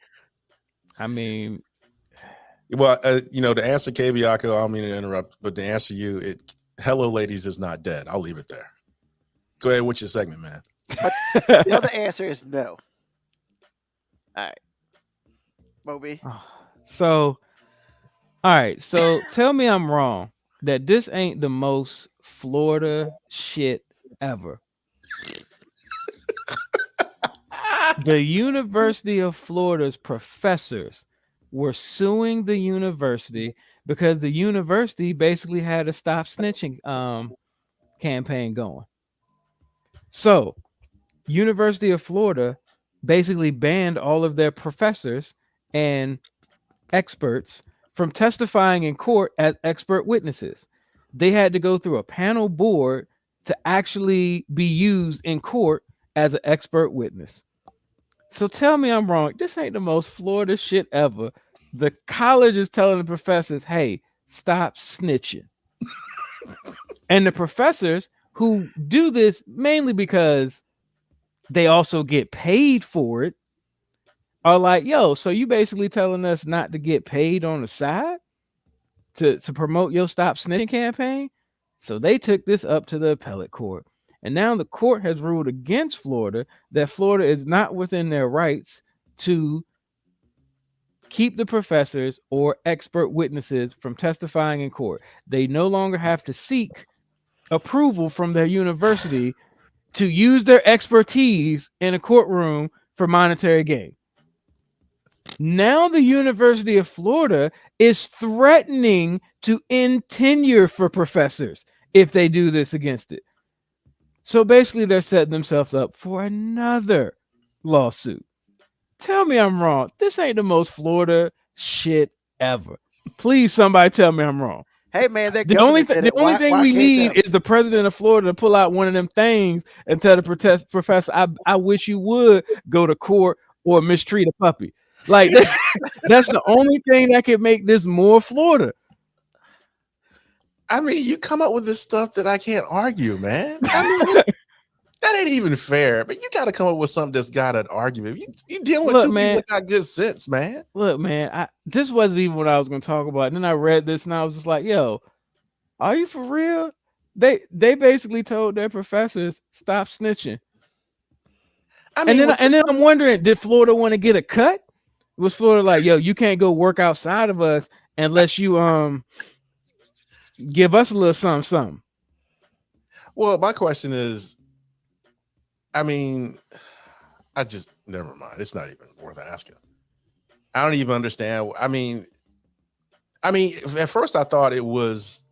I mean, well, to answer KBIACO, I don't mean to interrupt, but to answer you, Hello Ladies is not dead. I'll leave it there. Go ahead with your segment, man. But the other answer is no. All right. Moby. So, all right. So tell me I'm wrong that this ain't the most Florida shit ever. The University of Florida's professors were suing the university because the university basically had a stop snitching campaign going. So, University of Florida basically banned all of their professors and experts from testifying in court as expert witnesses. They had to go through a panel board to actually be used in court as an expert witness. So tell me I'm wrong. This ain't the most Florida shit ever. The college is telling the professors, hey, stop snitching. And the professors who do this mainly because they also get paid for it are like, yo, so you basically telling us not to get paid on the side to promote your Stop Snitching campaign? So they took this up to the appellate court. And now the court has ruled against Florida that Florida is not within their rights to keep the professors or expert witnesses from testifying in court. They no longer have to seek approval from their university to use their expertise in a courtroom for monetary gain. Now the University of Florida is threatening to end tenure for professors if they do this against it. So basically they're setting themselves up for another lawsuit. Tell me I'm wrong. This ain't the most Florida shit ever. Please, somebody tell me I'm wrong. Hey man, The only thing we need is the president of Florida to pull out one of them things and tell the professor, I wish you would go to court or mistreat a puppy. Like that's the only thing that could make this more Florida. I mean, you come up with this stuff that I can't argue, man. I mean, that ain't even fair. But you got to come up with something that's got an argument. You dealing with two people that got good sense, man. Look, man, this wasn't even what I was going to talk about. And then I read this and I was just like, yo, are you for real? They basically told their professors, stop snitching. I mean, and then I'm wondering, did Florida want to get a cut? Was Florida like, yo, you can't go work outside of us unless you give us a little something? Well, my question is, I mean, never mind. It's not even worth asking. I don't even understand. I mean, at first I thought it was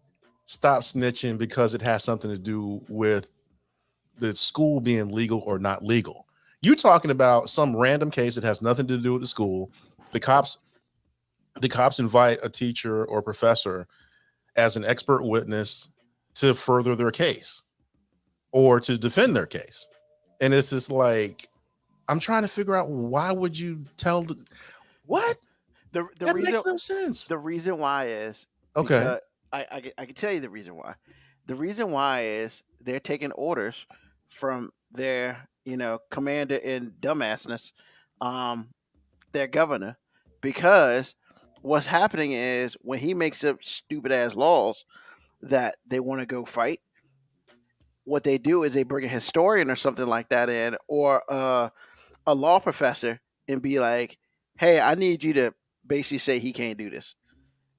stop snitching because it has something to do with the school being legal or not legal. You talking about some random case that has nothing to do with the school. The cops invite a teacher or professor as an expert witness to further their case or to defend their case. And it's just like, I'm trying to figure out, why would you tell what? That reason, makes no sense. The reason why is, okay, I can tell you the reason why. The reason why is they're taking orders from their, commander in dumbassness, their governor, because what's happening is when he makes up stupid ass laws that they want to go fight, what they do is they bring a historian or something like that in, or a law professor, and be like, hey, I need you to basically say he can't do this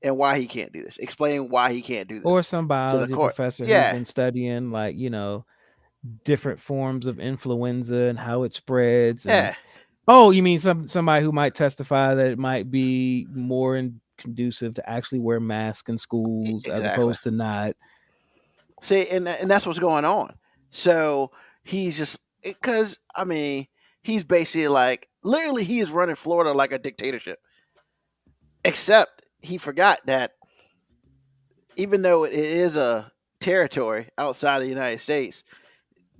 and why he can't do this. Explain why he can't do this. Or some biology professor who's been studying, like, different forms of influenza and how it spreads. And, oh, you mean somebody who might testify that it might be more conducive to actually wear masks in schools as opposed to not. See, and that's what's going on. So he's just, because, I mean, he's basically like, literally he is running Florida like a dictatorship. Except he forgot that even though it is a territory outside of the United States,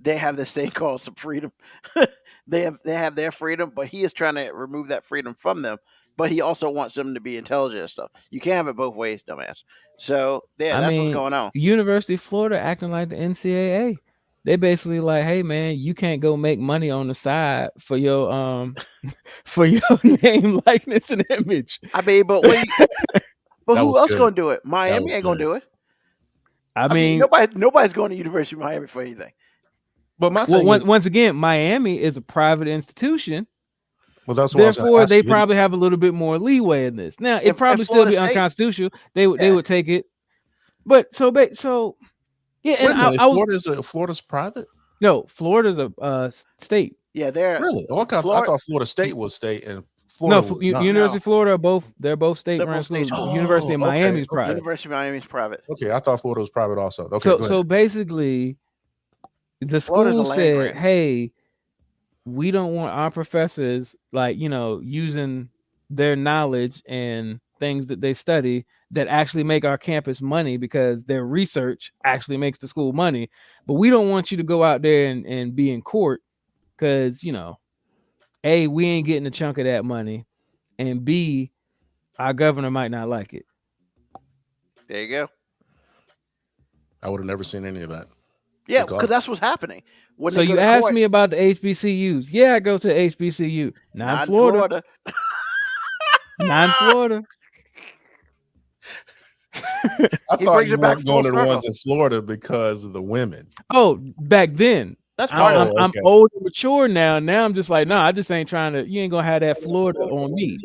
they have this thing called some freedom. They have their freedom, but he is trying to remove that freedom from them. But he also wants them to be intelligent and stuff. You can't have it both ways, dumbass. So that's what's going on. University of Florida acting like the NCAA. They basically like, hey man, you can't go make money on the side for your for your name, likeness, and image. I mean, but who else gonna do it? Miami ain't gonna do it. I mean, nobody's going to University of Miami for anything. But once again, Miami is a private institution. Well, that's therefore they probably have a little bit more leeway in this. Now, it probably still be unconstitutional. They would take it, but so yeah. And Florida's private. No, Florida's a state. Yeah, they're really. I thought Florida State was state and Florida. No, University of Florida they're both state-run schools. University of Miami is private. University of Miami is private. Okay, I thought Florida was private also. Okay, so basically, the school said, "Hey, we don't want our professors using their knowledge and things that they study that actually make our campus money, because their research actually makes the school money. But we don't want you to go out there and be in court because A, we ain't getting a chunk of that money, and B, our governor might not like it. There you go. I would have never seen any of that. Yeah, Because- because that's what's happening. When So they go you to asked court, me about the HBCUs. Yeah, I go to HBCU. Not in Florida. Not in Florida. I He thought brings you it back weren't going to full the ones circle. in Florida because of the women. Oh, back then. That's part of it. I'm okay. old and mature now. Now I'm just like, no, I just ain't trying to. You ain't gonna have that Florida on me.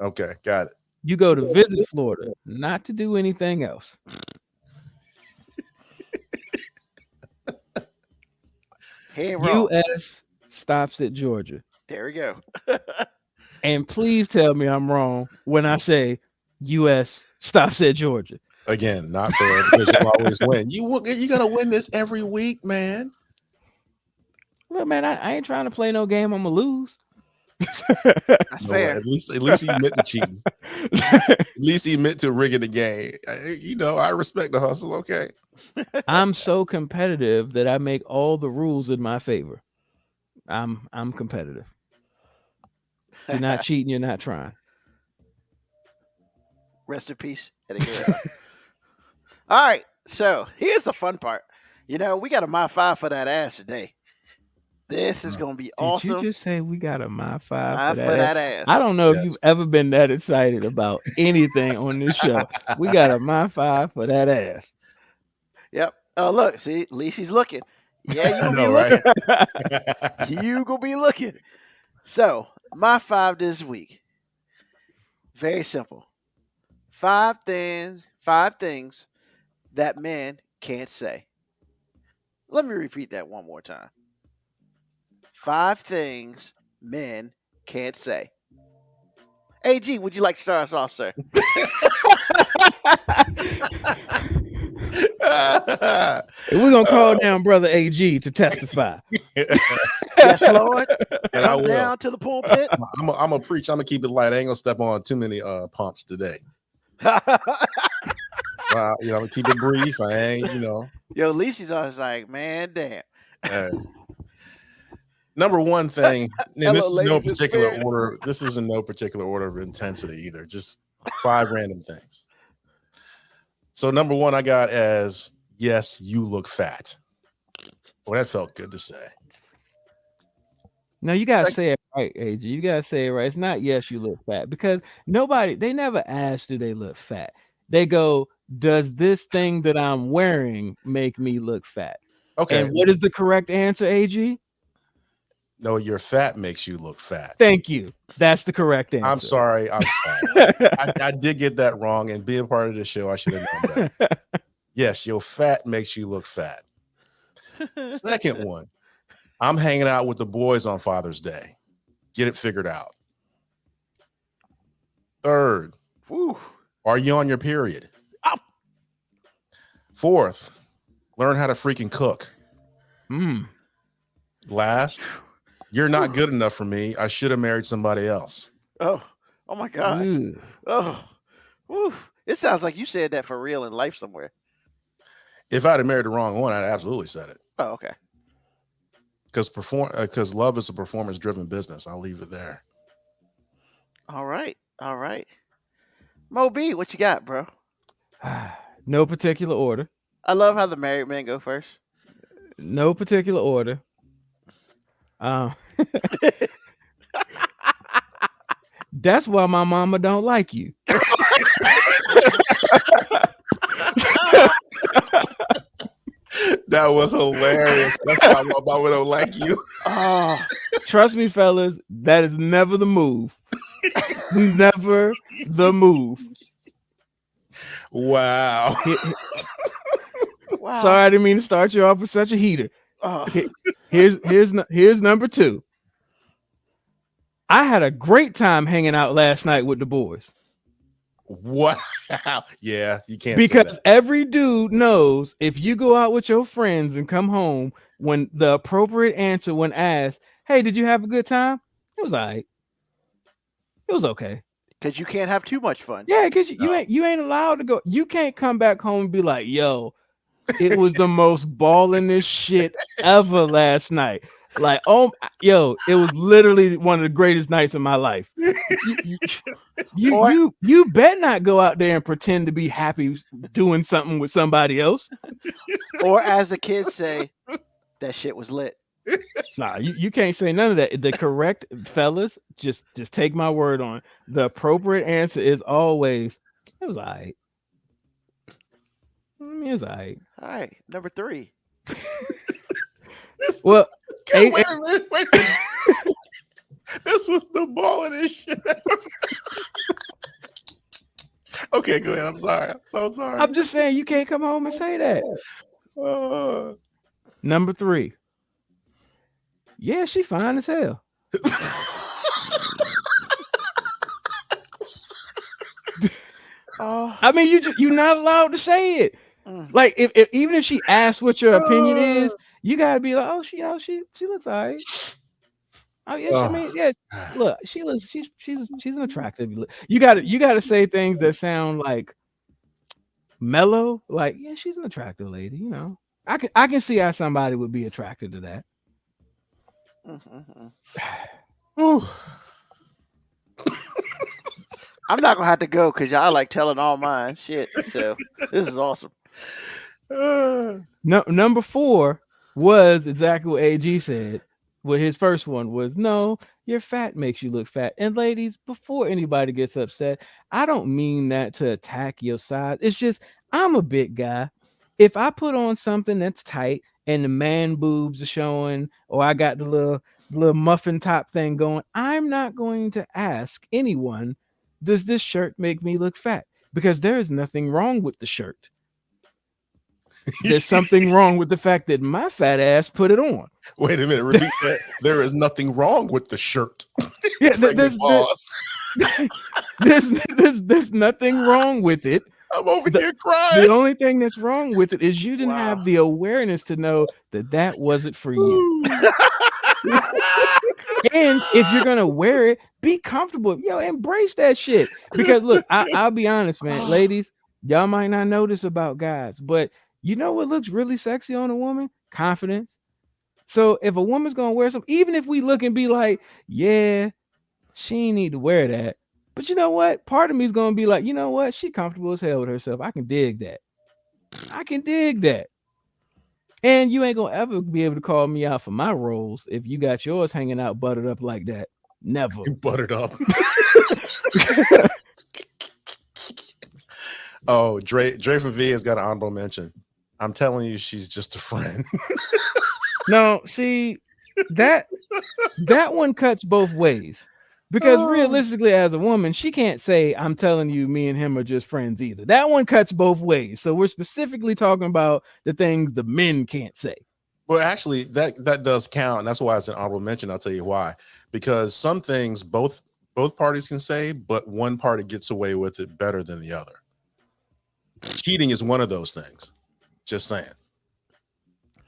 Okay, got it. You go to visit Florida, not to do anything else. He ain't wrong. U.S. stops at Georgia, There we go. and please tell me I'm wrong when I say U.S. stops at Georgia. Again, not fair because you always win. You're gonna win this every week, man. Look, man, I ain't trying to play no game. I'm gonna lose. That's No, fair. at least he admit to cheating. At least he admit to rigging the game. I respect the hustle. Okay. I'm so competitive that I make all the rules in my favor. I'm competitive. If you're not cheating, you're not trying. Rest in peace, Eddie Guerrero. All right, so here's the fun part. We got a my 5 for that ass today. This is gonna be Did awesome. you just say we got a my 5 Five for for that? that ass. I don't know if Yes. you've ever been that excited about anything on this show. We got a my 5 for that ass. Yep. Oh, look, see, at least he's looking. Yeah, you I gonna be know, right? looking. You gonna be looking. So, my 5 this week. Very simple. 5 things that men can't say. Let me repeat that one more time. 5 things men can't say. AG, would you like to start us off, sir? We're gonna call down Brother AG to testify. Yes, Lord. And I Come will. down to the pulpit. I'm gonna preach. I'm gonna keep it light. I ain't gonna step on too many pumps today. I'm gonna keep it brief. I ain't, Yo, Lisi's always like, man, damn. Number one thing, and this Hello, is no ladies in particular spirit. order. This is in no particular order of intensity either. Just 5 random things. So number one, I got as yes, you look fat. Well, that felt good to say. No, you gotta say it right, AG. You gotta say it right. It's not yes, you look fat, because they never ask, do they look fat? They go, does this thing that I'm wearing make me look fat? Okay. And what is the correct answer, AG? No, your fat makes you look fat. Thank you. That's the correct answer. I'm sorry. I did get that wrong, and being part of the show, I should have known that. Yes, your fat makes you look fat. Second one, I'm hanging out with the boys on Father's Day. Get it figured out. Third, Whew. are you on your period? Oh. Fourth, learn how to freaking cook. Last, you're not good enough for me. I should have married somebody else. Oh my gosh. Ooh. Oh, whew. It sounds like you said that for real in life somewhere. If I'd have married the wrong one, I'd absolutely said it. Oh, okay. Because love is a performance-driven business. I'll leave it there. All right. Mo B, what you got, bro? No particular order. I love how the married men go first. No particular order. That's why my mama don't like you. That was hilarious. That's why my mama don't like you. Oh, trust me, fellas, that is never the move. Never the move. Wow. Wow. Sorry, I didn't mean to start you off with such a heater. Oh, Here's number 2. I had a great time hanging out last night with the boys. Wow. Yeah, you can't say Because that. every dude knows if you go out with your friends and come home, when the appropriate answer when asked, hey, did you have a good time? It was all right. It was okay. because you can't have too much fun. Yeah, because No. you ain't allowed to go. You can't come back home and be like, yo, it was the most ballingest shit ever last night. Like, oh, yo, it was literally one of the greatest nights of my life. You bet not go out there and pretend to be happy doing something with somebody else. Or as the kids say, that shit was lit. Nah, you can't say none of that. The correct, fellas, just take my word on it. The appropriate answer is always, it was all right. I mean, it was all right. All right, number 3. Well, Wait a minute. This was the ball of this shit. Okay, go ahead. I'm sorry. I'm so sorry. I'm just saying you can't come home and say that. Number 3. Yeah, she fine as hell. I mean, you're not allowed to say it. Like, if even if she asks what your opinion is, you gotta be like, oh, she looks all right. Oh yeah, I mean, yeah. Look, she's an attractive. You gotta say things that sound like mellow. Like, yeah, she's an attractive lady. You know, I can see how somebody would be attracted to that. I'm not gonna have to go because y'all like telling all mine. Shit. So this is awesome. No, number 4 was exactly what AG said. Well, his first one was, no, your fat makes you look fat. And ladies, before anybody gets upset, I don't mean that to attack your size. It's just, I'm a big guy. If I put on something that's tight and the man boobs are showing, or I got the little muffin top thing going, I'm not going to ask anyone, does this shirt make me look fat? Because there is nothing wrong with the shirt. There's something wrong with the fact that my fat ass put it on. Wait a minute, repeat that. There is nothing wrong with the shirt. Yeah, there's nothing wrong with it. I'm over here crying. The only thing that's wrong with it is you didn't have the awareness to know that wasn't for you. And if you're gonna wear it, be comfortable. Yo, embrace that shit. Because look, I'll be honest, man, ladies, y'all might not know this about guys, but you know what looks really sexy on a woman? Confidence. So if a woman's gonna wear something, even if we look and be like, yeah, she ain't need to wear that. But you know what? Part of me is gonna be like, you know what? She comfortable as hell with herself. I can dig that. And you ain't gonna ever be able to call me out for my rolls if you got yours hanging out buttered up like that. Never. Buttered up. Oh, Dre from V has got an honorable mention. I'm telling you, she's just a friend. No, see, that one cuts both ways. Because realistically, as a woman, she can't say, I'm telling you, me and him are just friends either. That one cuts both ways. So we're specifically talking about the things the men can't say. Well, actually, that does count. And that's why it's an honorable mention. I'll tell you why. Because some things both parties can say, but one party gets away with it better than the other. Cheating is one of those things. Just saying.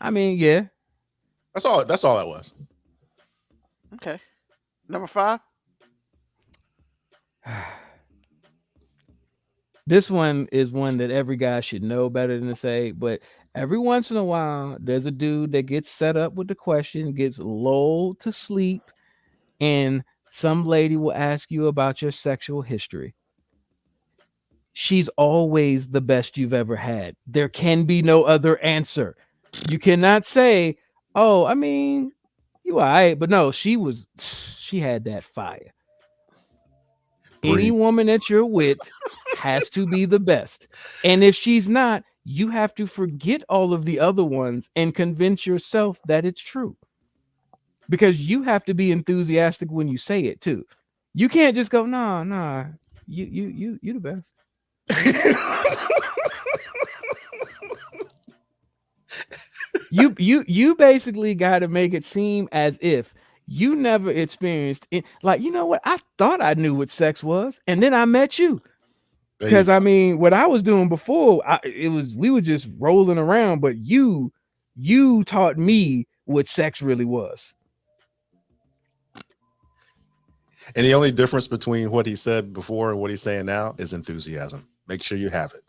I mean, yeah. That's all that was. Okay. Number 5. This one is one that every guy should know better than to say, but every once in a while, there's a dude that gets set up with the question, gets lulled to sleep, and some lady will ask you about your sexual history. She's always the best you've ever had. There can be no other answer. You cannot say, oh, I mean, you all right, but no, she had that fire. Any woman that you're with has to be the best. And if she's not, you have to forget all of the other ones and convince yourself that it's true. Because you have to be enthusiastic when you say it too. You can't just go, nah, you the best. You basically got to make it seem as if you never experienced it. Like, you know what? I thought I knew what sex was, and then I met you. Because I mean, what I was doing before, we were just rolling around, but you taught me what sex really was. And the only difference between what he said before and what he's saying now is enthusiasm. Make sure you have it.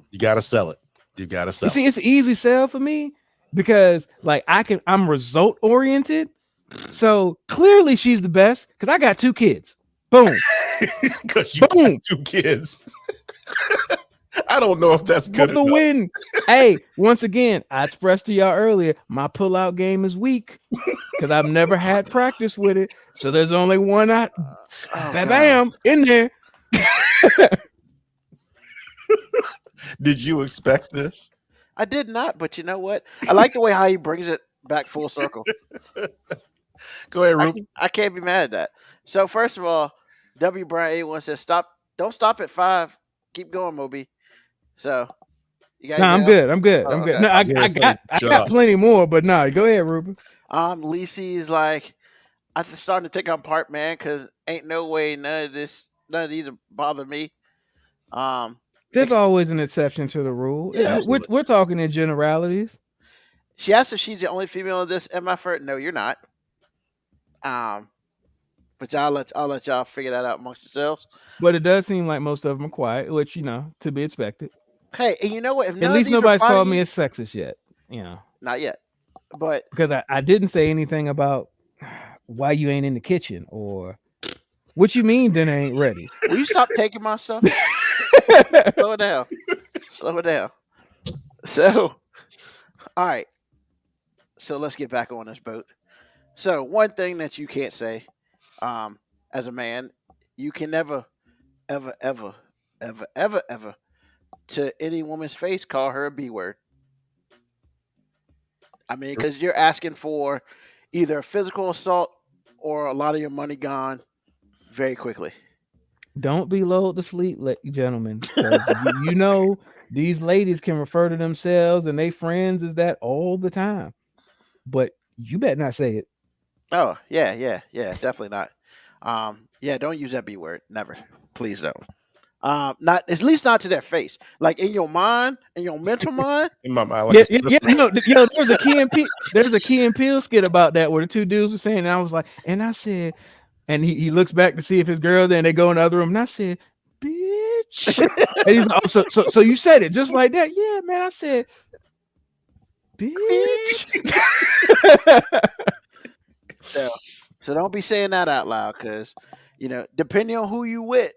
You got to sell it. You got to sell it. See, it's an easy sell for me because like I'm result oriented. So clearly she's the best because I got 2 kids. Boom. Because you Boom. got 2 kids. I don't know if that's For good the enough. win. Hey, once again, I expressed to y'all earlier, my pullout game is weak because I've never had practice with it. So there's only one bam in there. Did you expect this? I did not, but you know what? I like the way how he brings it back full circle. Go ahead, Ruben. I can't be mad at that. So first of all, W. Brian 81 says don't stop at 5. Keep going, Moby. So you got I'm anything else? good. I'm good. Oh, I'm good. okay. No, I was gonna say, I shut got up. plenty more, but no, go ahead, Ruben. Lacey's like, I'm starting to think I'm part man because ain't no way none of these bother me. There's always an exception to the rule. Yeah, We're talking in generalities. She asked if she's the only female in this MFR. No, you're not. But I'll let y'all figure that out amongst yourselves. But it does seem like most of them are quiet, which to be expected. Hey, and you know what? If At none least of these nobody's are called me you, a sexist yet. not yet. But because I didn't say anything about why you ain't in the kitchen or what you mean dinner ain't ready. Will you stop taking my stuff? Slow it down. Slow it down. So, all right. So let's get back on this boat. So one thing that you can't say, as a man, you can never, ever, ever, ever, ever, ever, to any woman's face, call her a B word. I mean, because you're asking for either a physical assault or a lot of your money gone very quickly. Don't be lulled to sleep, gentlemen. 'Cause you know these ladies can refer to themselves and they friends as that all the time. But you better not say it. Oh, yeah, definitely not. Yeah, don't use that B word. Never. Please don't. Not at least not to their face. Like in your mind, in your mental mind. In my mind, like Yeah. There's a Key and Peele skit about that where the 2 dudes were saying, and I was like, and I said, and he looks back to see if his girl there, and they go in the other room, and I said, bitch. And he's like, oh, so you said it just like that? Yeah, man. I said, bitch. So don't be saying that out loud, because depending on who you with,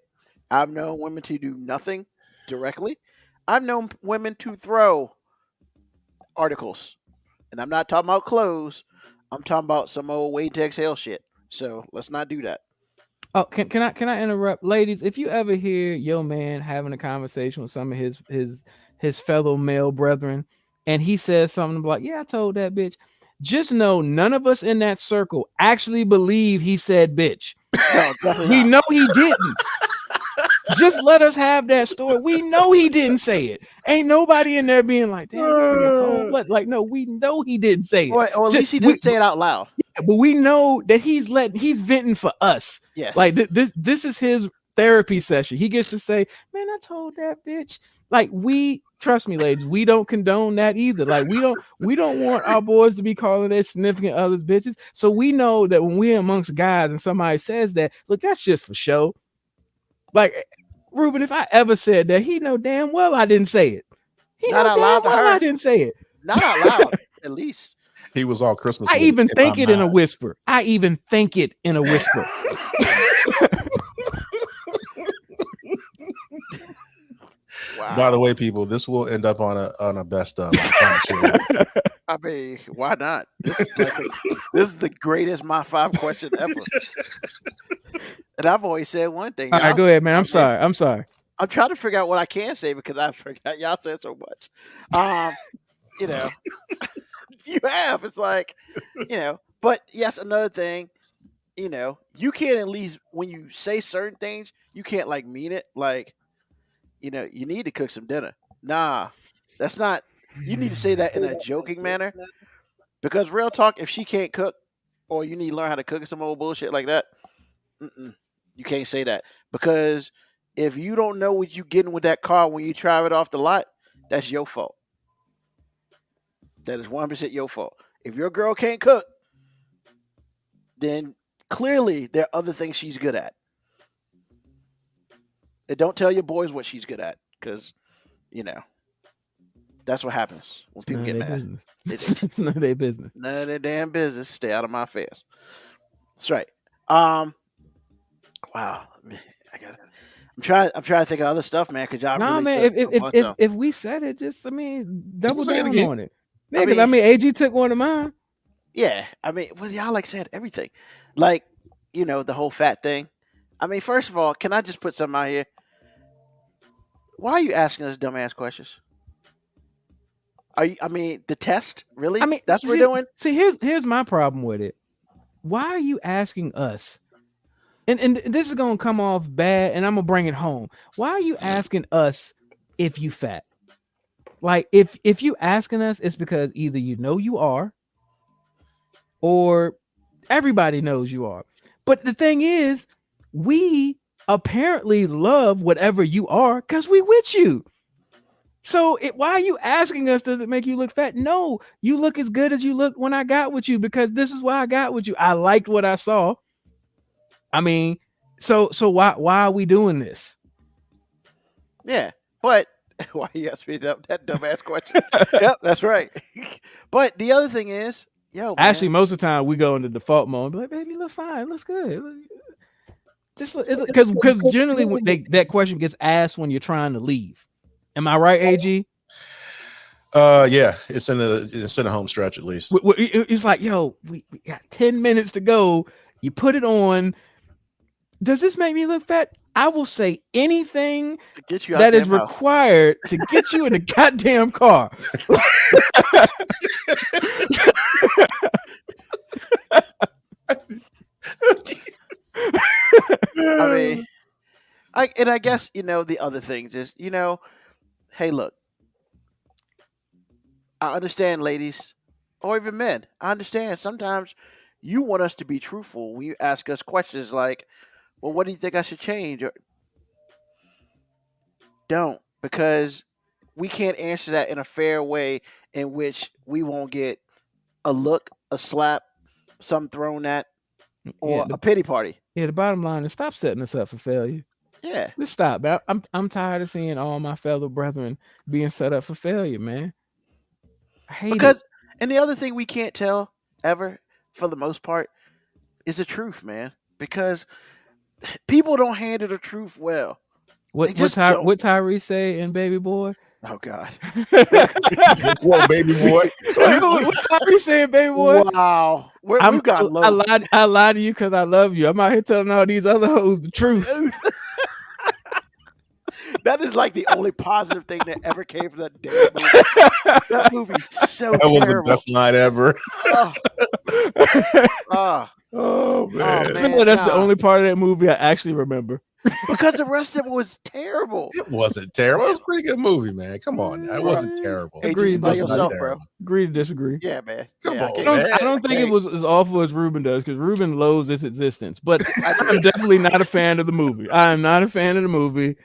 I've known women to do nothing directly. I've known women to throw articles, and I'm not talking about clothes. I'm talking about some old wait to exhale shit. So let's not do that. Oh, can I interrupt, ladies? If you ever hear your man having a conversation with some of his fellow male brethren, and he says something like, "Yeah, I told that bitch," just know none of us in that circle actually believe he said bitch. No, we know he didn't. Just let us have that story. We know he didn't say it. Ain't nobody in there being like, damn, like, no, we know he didn't say it. Or at least he didn't say it out loud. Yeah, but we know that he's venting for us. Yes. Like this is his therapy session. He gets to say, man, I told that bitch. Like, trust me, ladies, we don't condone that either. Like, we don't want our boys to be calling their significant others bitches. So we know that when we're amongst guys and somebody says that, look, that's just for show. Like, Ruben, if I ever said that, he know damn well I didn't say it. He not know out damn loud well I didn't say it. Not out loud, at least. He was all Christmas. I even think it in a whisper. I even think it in a whisper. Wow. By the way, people, this will end up on a best of. I mean, why not? This is the greatest My 5 question ever. And I've always said one thing. All right, go ahead, man. I'm sorry. I'm trying to figure out what I can say because I forgot y'all said so much. You have. It's like, but yes, another thing, you can't, at least when you say certain things, you can't like mean it. Like, you need to cook some dinner. Nah, that's not, you need to say that in a joking manner, because real talk, if she can't cook or you need to learn how to cook some old bullshit like that, you can't say that, because if you don't know what you're getting with that car when you drive it off the lot, that's your fault. That is 100% your fault. If your girl can't cook, then clearly there are other things she's good at. And don't tell your boys what she's good at, because, That's what happens when It's people none of get their mad. business. It's none of their business. None of their damn business. Stay out of my affairs. That's right. Wow. I'm trying to think of other stuff, man. Because y'all No, really man. took a bunch of. If we said it, just double say it down again. on it. I Because mean- AG took one of mine. Yeah, I mean, well, y'all like said everything, like the whole fat thing. I mean, first of all, can I just put something out here? Why are you asking us dumbass questions? Are you? I mean, the test, really? I mean, that's what we're see- doing. See, here's my problem with it. Why are you asking us? And this is gonna come off bad, and I'm gonna bring it home. Why are you asking us if you fat? Like, if you asking us, it's because either you know you are, or everybody knows you are. But the thing is, we apparently love whatever you are because we with you. So why are you asking us? Does it make you look fat? No, you look as good as you look when I got with you, because this is why I got with you. I liked what I saw. I mean, so why are we doing this? Yeah, but why you ask me that dumbass question? Yep, that's right. But the other thing is, man, Actually, most of the time we go into default mode and be like, baby, you look fine, it looks good. Just because generally when that question gets asked when you're trying to leave. Am I right, AG? Yeah, it's in the home stretch at least. It's like, yo, we got 10 minutes to go. You put it on. Does this make me look fat? I will say anything to get you out that is their mouth. required to get you in a goddamn car. I mean, I guess the other things is hey, look, I understand, ladies, or even men. I understand sometimes you want us to be truthful when you ask us questions like, "Well, what do you think I should change?" Or don't, because we can't answer that in a fair way in which we won't get a look, a slap, something thrown at, or a pity party. The bottom line is stop setting us up for failure. Yeah. Just stop, man. I'm tired of seeing all my fellow brethren being set up for failure, man. I hate it. And the other thing we can't tell ever, for the most part, is the truth, man. Because people don't handle the truth well. What Tyrese say in Baby Boy? Oh God. Whoa, baby boy. What Tyrese say in Baby Boy? Wow. We've got low. I lied to you because I love you. I'm out here telling all these other hoes the truth. That is like the only positive thing that ever came from that damn movie. That movie's so That was the terrible. best line ever. Oh man. I feel like that's the only part of that movie I actually remember. Because the rest of it was terrible. It wasn't terrible. It was a pretty good movie, man. Come on, now. It wasn't terrible. Hey, Agreed, you by but- yourself, bro. terrible. Agree to disagree. Yeah, man. Come Yeah, on, can't- man. I don't think it was as awful as Ruben does, because Ruben loathes its existence. But I'm definitely not a fan of the movie. I am not a fan of the movie.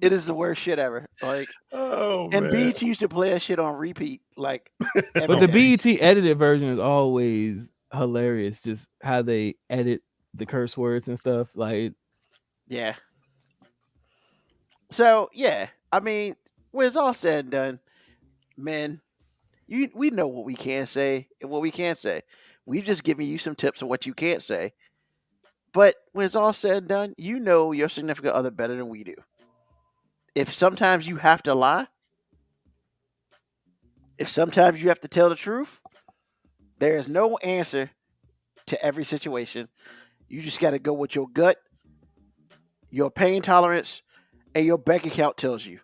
It is the worst shit ever. Like, Oh, and man. BET used to play that shit on repeat. Like, But the BET edited version is always hilarious. Just how they edit the curse words and stuff. Like, yeah. So yeah, I mean, when it's all said and done, men, we know what we can say and what we can't say. We've just given you some tips on what you can't say. But when it's all said and done, you know your significant other better than we do. If sometimes you have to lie, if sometimes you have to tell the truth, there is no answer to every situation. You just got to go with your gut, your pain tolerance, and your bank account tells you.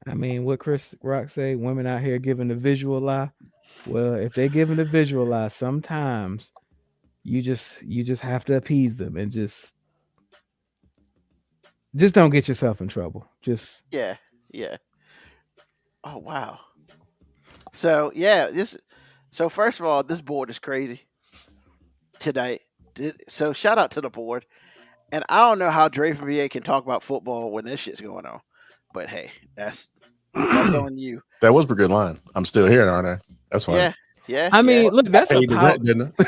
I mean, what Chris Rock say? Women out here giving the visual lie. Well, if they're giving the visual lie, sometimes you just have to appease them and just don't get yourself in trouble. Just Yeah. Oh wow. So yeah, so first of all, this board is crazy tonight. So shout out to the board. And I don't know how Dre from VA can talk about football when this shit's going on. But hey, that's on you. That was a good line. I'm still here, aren't I? That's fine. Yeah. I mean, look, that's a Paid the rent, didn't I?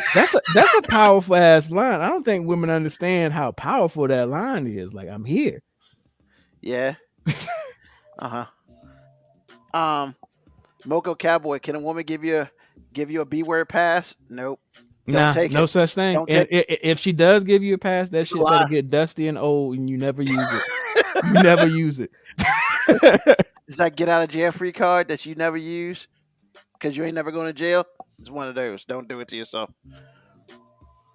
that's a powerful ass line. I don't think women understand how powerful that line is. Like, I'm here. Yeah. Uh-huh. Moco Cowboy, can a woman give you a B word pass? Nope. Don't Nah, take no it. such thing. Don't And take if she does give you a pass, that It's a shit better lie. get dusty and old, and you never use it. You never use it. It's like get out of jail free card that you never use because you ain't never going to jail. It's one of those. Don't do it to yourself.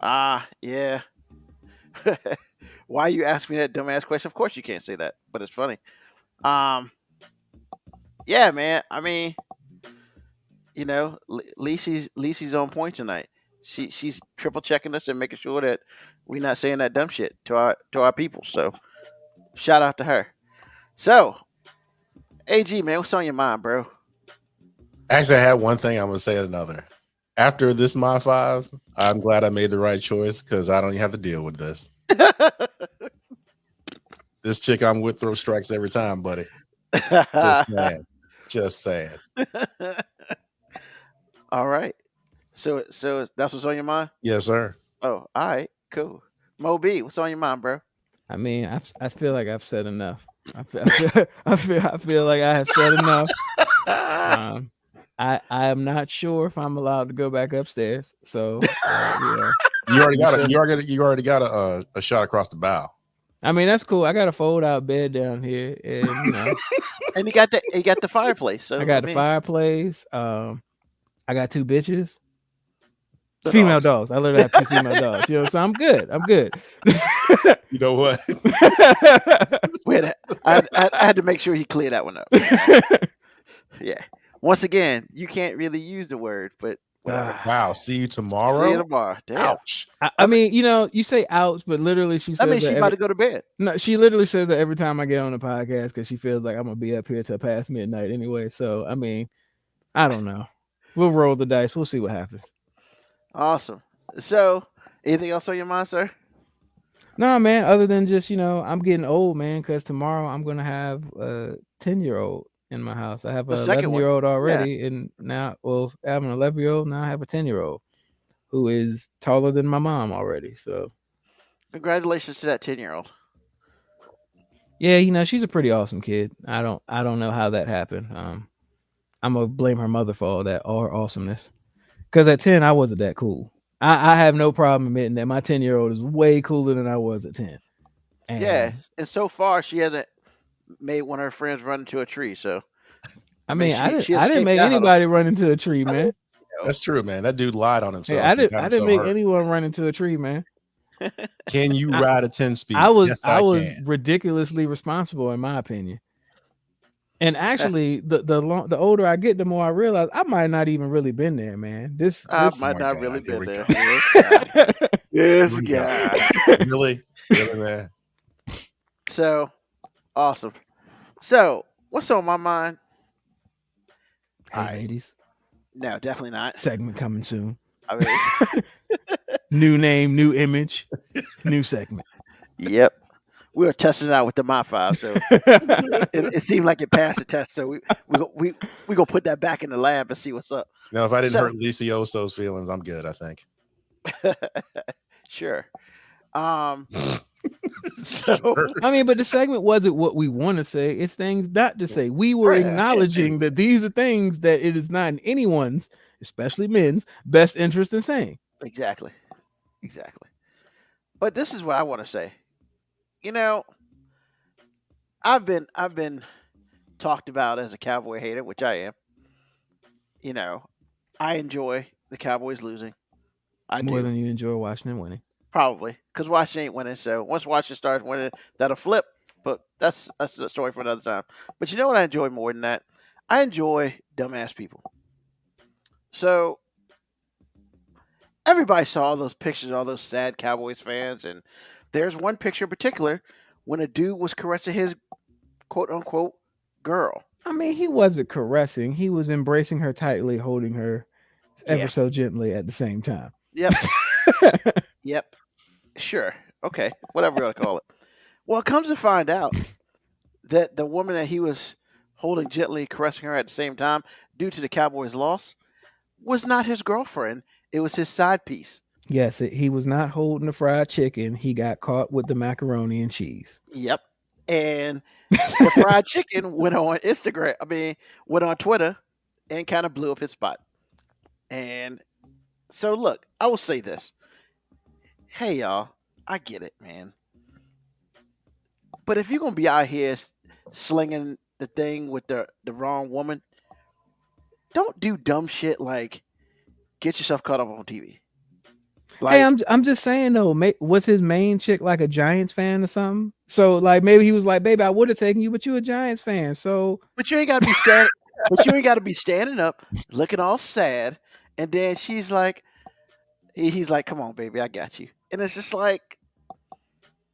Yeah. Why you ask me that dumbass question? Of course you can't say that, but it's funny. Yeah, man. I mean, you know, Lisi's on point tonight. She's triple checking us and making sure that we're not saying that dumb shit to our people. So shout out to her. So, AG, man, what's on your mind, bro? Actually, I had one thing. I'm gonna say another. After this my 5, I'm glad I made the right choice because I don't even have to deal with this. This chick I'm with throws strikes every time, buddy. Just saying. Just saying. All right. So that's what's on your mind? Yes, sir. Oh, all right, cool. Mo B, what's on your mind, bro? I mean, I feel like I've said enough. I feel like I have said enough. I am not sure if I'm allowed to go back upstairs. So yeah. You already got a shot across the bow. I mean, that's cool. I got a fold out bed down here, and you know, And you got the fireplace. So I got the fireplace. I got 2 bitches. The Female dogs. dogs. I literally have 2 female dogs. You know, so I'm good. I'm good. You know what? Wait, I had to make sure he cleared that one up. Yeah. Once again, you can't really use the word, but whatever. Wow. See you tomorrow. See you tomorrow. Damn. Ouch. I mean, you know, you say ouch, but literally she says I mean, that she's about to go to bed. No, she literally says that every time I get on the podcast because she feels like I'm gonna be up here till past midnight anyway. So I mean, I don't know. We'll roll the dice. We'll see what happens. Awesome. So, anything else on your mind, sir? No, man. Other than just, you know, I'm getting old, man. Because tomorrow I'm gonna have a 10-year-old in my house. I have The an second one. 11-year-old already, and now, well, I have an 11-year-old. Now I have a 10-year-old who is taller than my mom already. So, Congratulations to that 10-year-old. yeah, you know, she's a pretty awesome kid. I don't know how that happened. I'm gonna blame her mother for all her awesomeness. Because at 10, I wasn't that cool. I have no problem admitting that my 10-year-old is way cooler than I was at 10. And Yeah, and so far she hasn't made one of her friends run into a tree. So, I mean, I she didn't escaped make out. anybody run into a tree, man. That's true, man. That dude lied on himself. Hey, I He got didn't himself make hurt. anyone run into a tree, man. Can you ride a 10 speed? I was Yes, I was can. ridiculously responsible in my opinion. And actually, the older I get, the more I realize I might not even really been there, man. This I Oh might my not God, really here been we there. go. This Here we guy. go. Really, man. So awesome. So what's on my mind? Hey, All right. ladies, No, definitely not. segment coming soon. I mean, New name, new image, new segment. yep. We were testing it out with the My 5, so it seemed like it passed the test. So we gonna put that back in the lab and see what's up. Now, if I didn't So- hurt Lisioso's feelings, I'm good, I think. Sure. So I mean, but the segment wasn't what we want to say. It's things not to say. We were Right, I can't acknowledging say that these are things that it is not in anyone's, especially men's, best interest in saying. exactly. But this is what I want to say. You know, I've been talked about as a Cowboy hater, which I am. You know, I enjoy the Cowboys losing. I More do. than you enjoy watching and winning. Probably because Washington ain't winning. So once Washington starts winning, that'll flip. But that's a story for another time. But you know what I enjoy more than that? I enjoy dumbass people. So everybody saw all those pictures, all those sad Cowboys fans, and there's one picture in particular when a dude was caressing his quote unquote girl. I mean, he wasn't caressing. He was embracing her tightly, holding her ever Yeah. so gently at the same time. Yep. Yep. Sure. Okay. Whatever you want to call it. Well, it comes to find out that the woman that he was holding gently, caressing her at the same time, due to the Cowboys' loss, was not his girlfriend. It was his side piece. Yes, he was not holding the fried chicken. He got caught with the macaroni and cheese. Yep. and the fried chicken went on Instagram. I mean, went on Twitter and kind of blew up his spot. And so, look, I will say this. Hey, y'all, I get it, man. But if you're gonna be out here slinging the thing with the wrong woman, don't do dumb shit like get yourself caught up on TV. Like, Hey, I'm just saying though. Was his main chick like a Giants fan or something? So like maybe he was like, "Baby, I would have taken you, but you a Giants fan." So but you ain't gotta be standing. But you ain't gotta be standing up, looking all sad, and then she's like, he's like, "Come on, baby, I got you," and it's just like,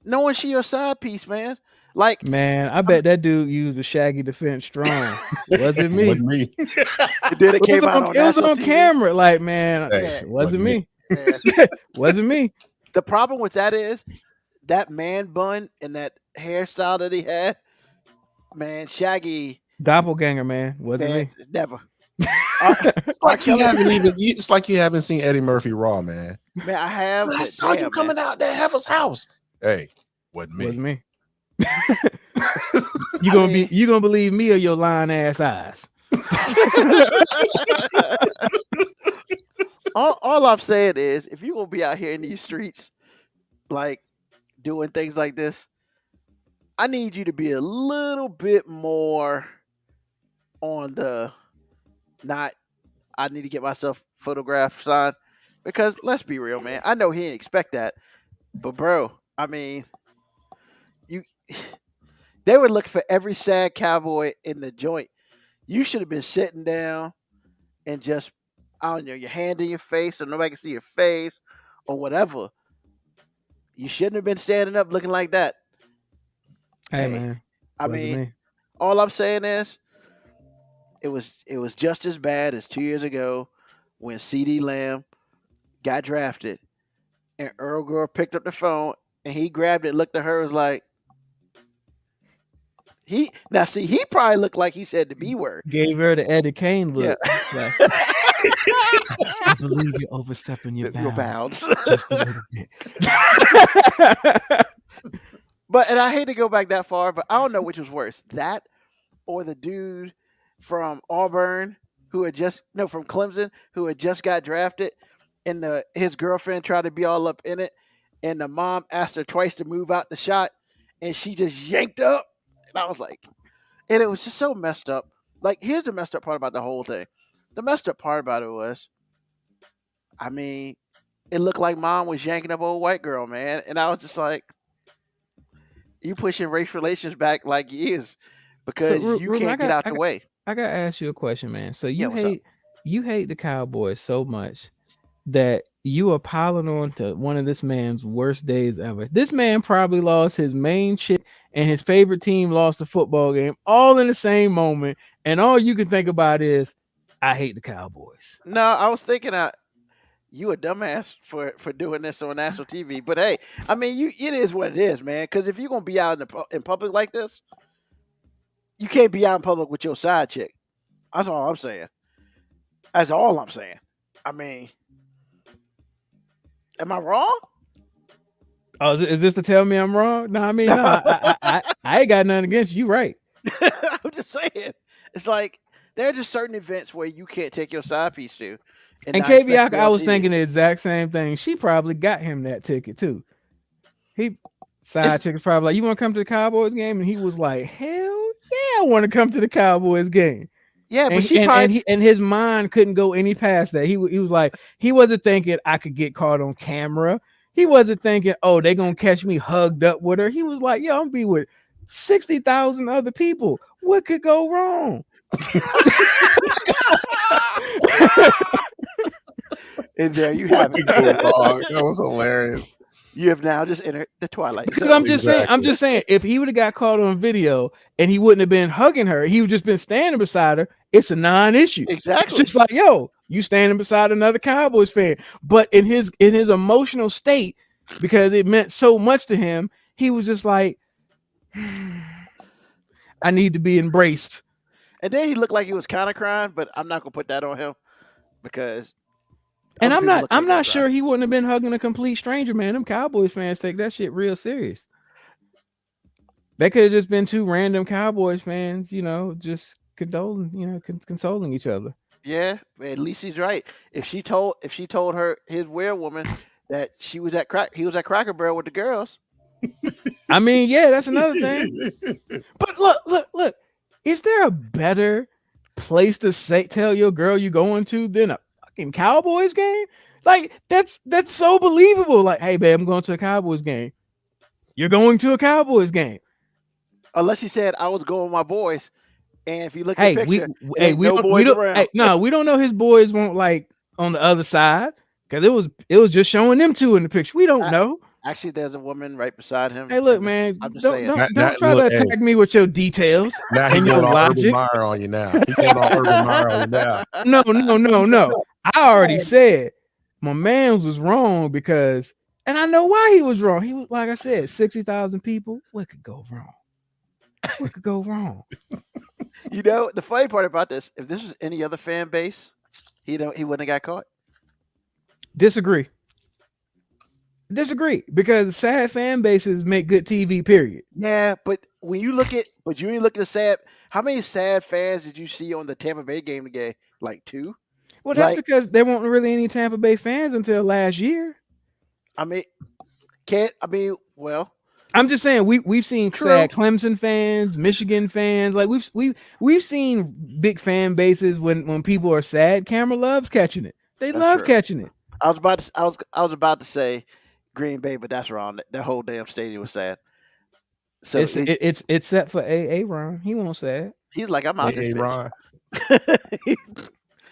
knowing she your side piece, man. Like, man, I bet that dude used a Shaggy defense strong. Wasn't me. Wasn't me. then it It was came out on, on it was national on TV. camera. Like, man, Hey, it wasn't wasn't me. Yeah. Wasn't me. The problem with that is that man bun and that hairstyle that he had, man, Shaggy, Doppelganger, man. Wasn't man, me. never. It's like you haven't even. It's like you haven't seen Eddie Murphy Raw, man. Man, I have. I but saw you damn, coming man. out that heifer's house. Hey, wasn't me. Wasn't me. You gonna believe me or your lying ass eyes? all I'm saying is, if you're gonna be out here in these streets, like doing things like this, I need you to be a little bit more on the not. I need to get myself photographed sign, because let's be real, man. I know he didn't expect that, but bro, I mean, you. They were looking for every sad cowboy in the joint. You should have been sitting down and just, I don't know, your hand in your face so nobody can see your face or whatever. You shouldn't have been standing up looking like that. Hey, Hey, man. I Wasn't mean, me. all I'm saying is it was just as bad as 2 years ago when CD Lamb got drafted and Earl Gore picked up the phone and he grabbed it, looked at her, was like, he probably looked like he said the B word. Gave her the Eddie Kane Yeah. look. Like, I believe you're overstepping your Your bounds bounds. just a little bit. But and I hate to go back that far, but I don't know which was worse, that or the dude from Auburn who had just from Clemson who had just got drafted, and his girlfriend tried to be all up in it, and the mom asked her twice to move out the shot, and she just yanked up, and I was like, and it was just so messed up. Like, here's the messed up part about the whole thing. The messed up part about it was, I mean, it looked like mom was yanking up old white girl, man, and I was just like, you pushing race relations back like years because you Ruben, can't get out the way. I gotta ask you a question, man. So Yeah, what's up? you hate the Cowboys so much that you are piling on to one of this man's worst days ever. This man probably lost his main chick and his favorite team lost the football game all in the same moment, and all you can think about is, I hate the Cowboys. No, I was thinking you a dumbass for doing this on national TV. But hey, I mean, it is what it is, man. Because if you're gonna be out in public like this, you can't be out in public with your side chick. That's all I'm saying. That's all I'm saying. I mean, am I wrong? Oh, is this to tell me I'm wrong? No, I mean, no, I ain't got nothing against you, right? I'm just saying. It's like there are just certain events where you can't take your side piece to. And not KB, expect to be I on was TV. thinking the exact same thing. She probably got him that ticket too. Side chick is probably like, "You want to come to the Cowboys game?" And he was like, "Hell yeah, I want to come to the Cowboys game." Yeah, but And, she probably and his mind couldn't go any past that. He was like, he wasn't thinking I could get caught on camera. He wasn't thinking, oh, they're gonna catch me hugged up with her. He was like, yo, I'm gonna be with 60,000 other people. What could go wrong? and there you have it. That was hilarious. You have now just entered the twilight Because zone. I'm just saying, if he would have got caught on video and he wouldn't have been hugging her, he would just been standing beside her. It's a non-issue. It's Exactly. just like, yo, you standing beside another Cowboys fan. But in his emotional state, because it meant so much to him, he was just like, I need to be embraced. And then he looked like he was kind of crying, but I'm not gonna put that on him because. And other I'm people not look like they're sure he wouldn't have been hugging a complete stranger, man. Them Cowboys fans take that shit real serious. They could have just been two random Cowboys fans, just consoling each other. Yeah, at least he's right. If she told his weird woman that he was at Cracker Barrel with the girls. I mean, yeah, that's another thing. But look. Is there a better place to tell your girl you're going to than a fucking Cowboys game? Like that's so believable. Like, hey, babe, I'm going to a Cowboys game. You're going to a Cowboys game. Unless he said I was going with my boys, and if you look Hey, at the picture, we don't know his boys won't like on the other side because it was just showing them two in the picture. We don't know. Actually, there's a woman right beside him. Hey, look, man, I'm just saying. Don't try to attack me with your details. Now he's going on Urban Meyer on you now. He's going on Urban Meyer on you now. No. I already said my man was wrong because, and I know why he was wrong. He was, like I said, 60,000 people. What could go wrong? What could go wrong? The funny part about this, if this was any other fan base, he wouldn't have got caught. Disagree, because sad fan bases make good TV, period. Yeah, but when you look at the sad, how many sad fans did you see on the Tampa Bay game today? Like 2? Well, that's because there weren't really any Tampa Bay fans until last year. Well, I'm just saying we've seen sad Clemson fans, Michigan fans. Like we've seen big fan bases when people are sad. Camera loves catching it. They love catching it. I was about to say Green Bay, but that's wrong. That whole damn stadium was sad. So it's set for Ron. He won't sad. He's like, I'm out this Ron.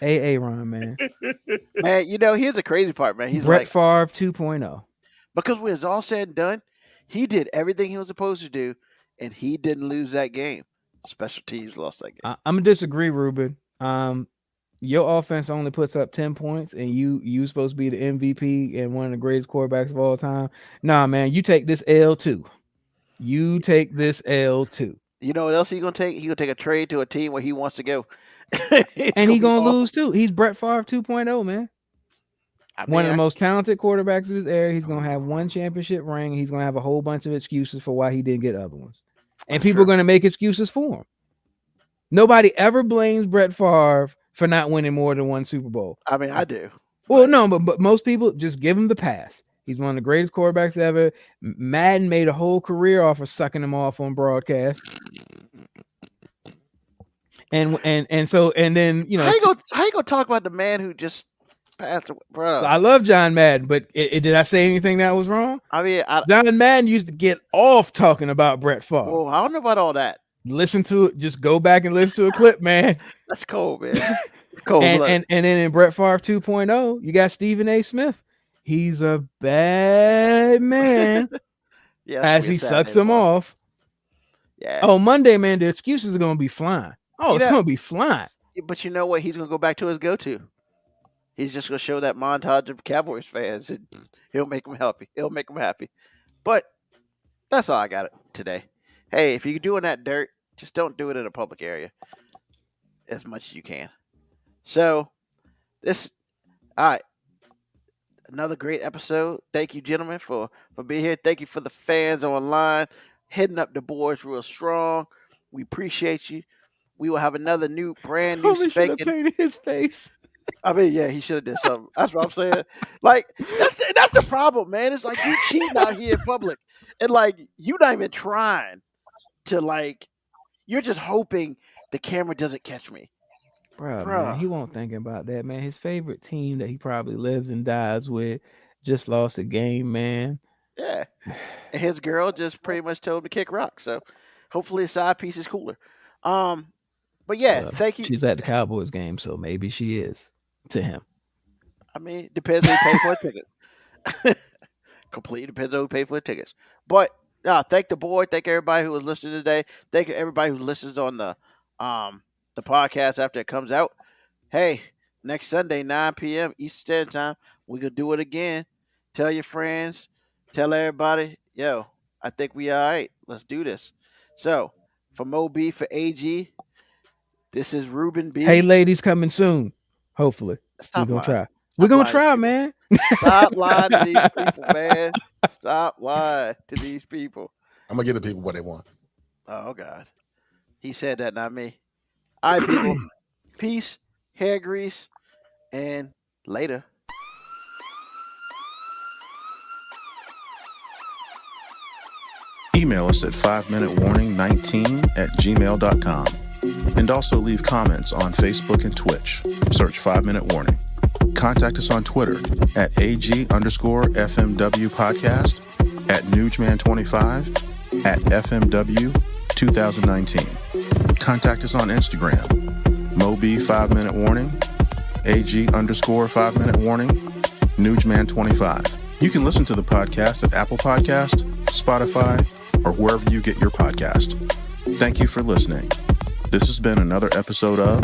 Ron, man. Man, here's the crazy part, man. He's Brett like Favre 2.0. Because when it's all said and done, he did everything he was supposed to do, and he didn't lose that game. Special teams lost that game. I'm gonna disagree, Ruben. Your offense only puts up 10 points, and you supposed to be the MVP and one of the greatest quarterbacks of all time. Nah, man, you take this L too. You take this L too. You know what else he's gonna take? He's gonna take a trade to a team where he wants to go. And he's gonna lose too. He's Brett Favre 2.0, man. One of the most talented quarterbacks of his era. He's gonna have one championship ring. He's gonna have a whole bunch of excuses for why he didn't get other ones, and people are gonna make excuses for him. Nobody ever blames Brett Favre for not winning more than one Super Bowl. I mean, I do. Well, no, but most people just give him the pass. He's one of the greatest quarterbacks ever. Madden made a whole career off of sucking him off on broadcast. And then how you gonna talk about the man who just passed away, bro? I love John Madden, but did I say anything that was wrong? I mean, John Madden used to get off talking about Brett Favre. Well, I don't know about all that. Listen to it. Just go back and listen to a clip, man. That's cold, man. It's cold. And then in Brett Favre 2.0, you got Stephen A. Smith. He's a bad man. Yeah, as he sucks him off. Yeah. Oh, Monday, man, the excuses are gonna be flying. Oh, it's gonna be flying. But you know what? He's gonna go back to his go-to. He's just gonna show that montage of Cowboys fans, and he'll make them happy. He'll make them happy. But that's all I got today. Hey, if you're doing that dirt, just don't do it in a public area as much as you can. So, all right. Another great episode. Thank you, gentlemen, for being here. Thank you for the fans online, hitting up the boards real strong. We appreciate you. We will have another brand new spanking. Painted his face. I mean, yeah, he should have did something. That's what I'm saying. Like, that's the problem, man. It's like you cheating out here in public, and like you're not even trying to you're just hoping the camera doesn't catch me. Bro, man, he won't think about that, man. His favorite team that he probably lives and dies with just lost a game, man. Yeah. And his girl just pretty much told him to kick rock. So hopefully his side piece is cooler. But yeah, thank you. She's at the Cowboys game, so maybe she is to him. I mean, depends on who paid for the tickets. Completely depends on who paid for the tickets. But thank the board. Thank everybody who was listening today. Thank everybody who listens on the podcast after it comes out. Hey, next Sunday, 9 p.m. Eastern Standard Time, we're going to do it again. Tell your friends. Tell everybody, yo, I think we all right. Let's do this. So, for Mo B, for AG, this is Ruben B. Hey, ladies, coming soon. Hopefully. We're going to try. We're going to try, man. Stop lying to these people, man. Stop lying to these people. I'm going to give the people what they want. Oh God, he said that, not me. All right, people. Peace, hair grease, and later. Email us at 5minutewarning19@gmail.com. And also leave comments on Facebook and Twitch. Search 5 Minute Warning. Contact us on Twitter at AG_FMW podcast, at Nugman25, at FMW 2019. Contact us on Instagram, Moby 5 Minute Warning, AG_5 Minute Warning, Nugman25. You can listen to the podcast at Apple Podcast, Spotify, or wherever you get your podcast. Thank you for listening. This has been another episode of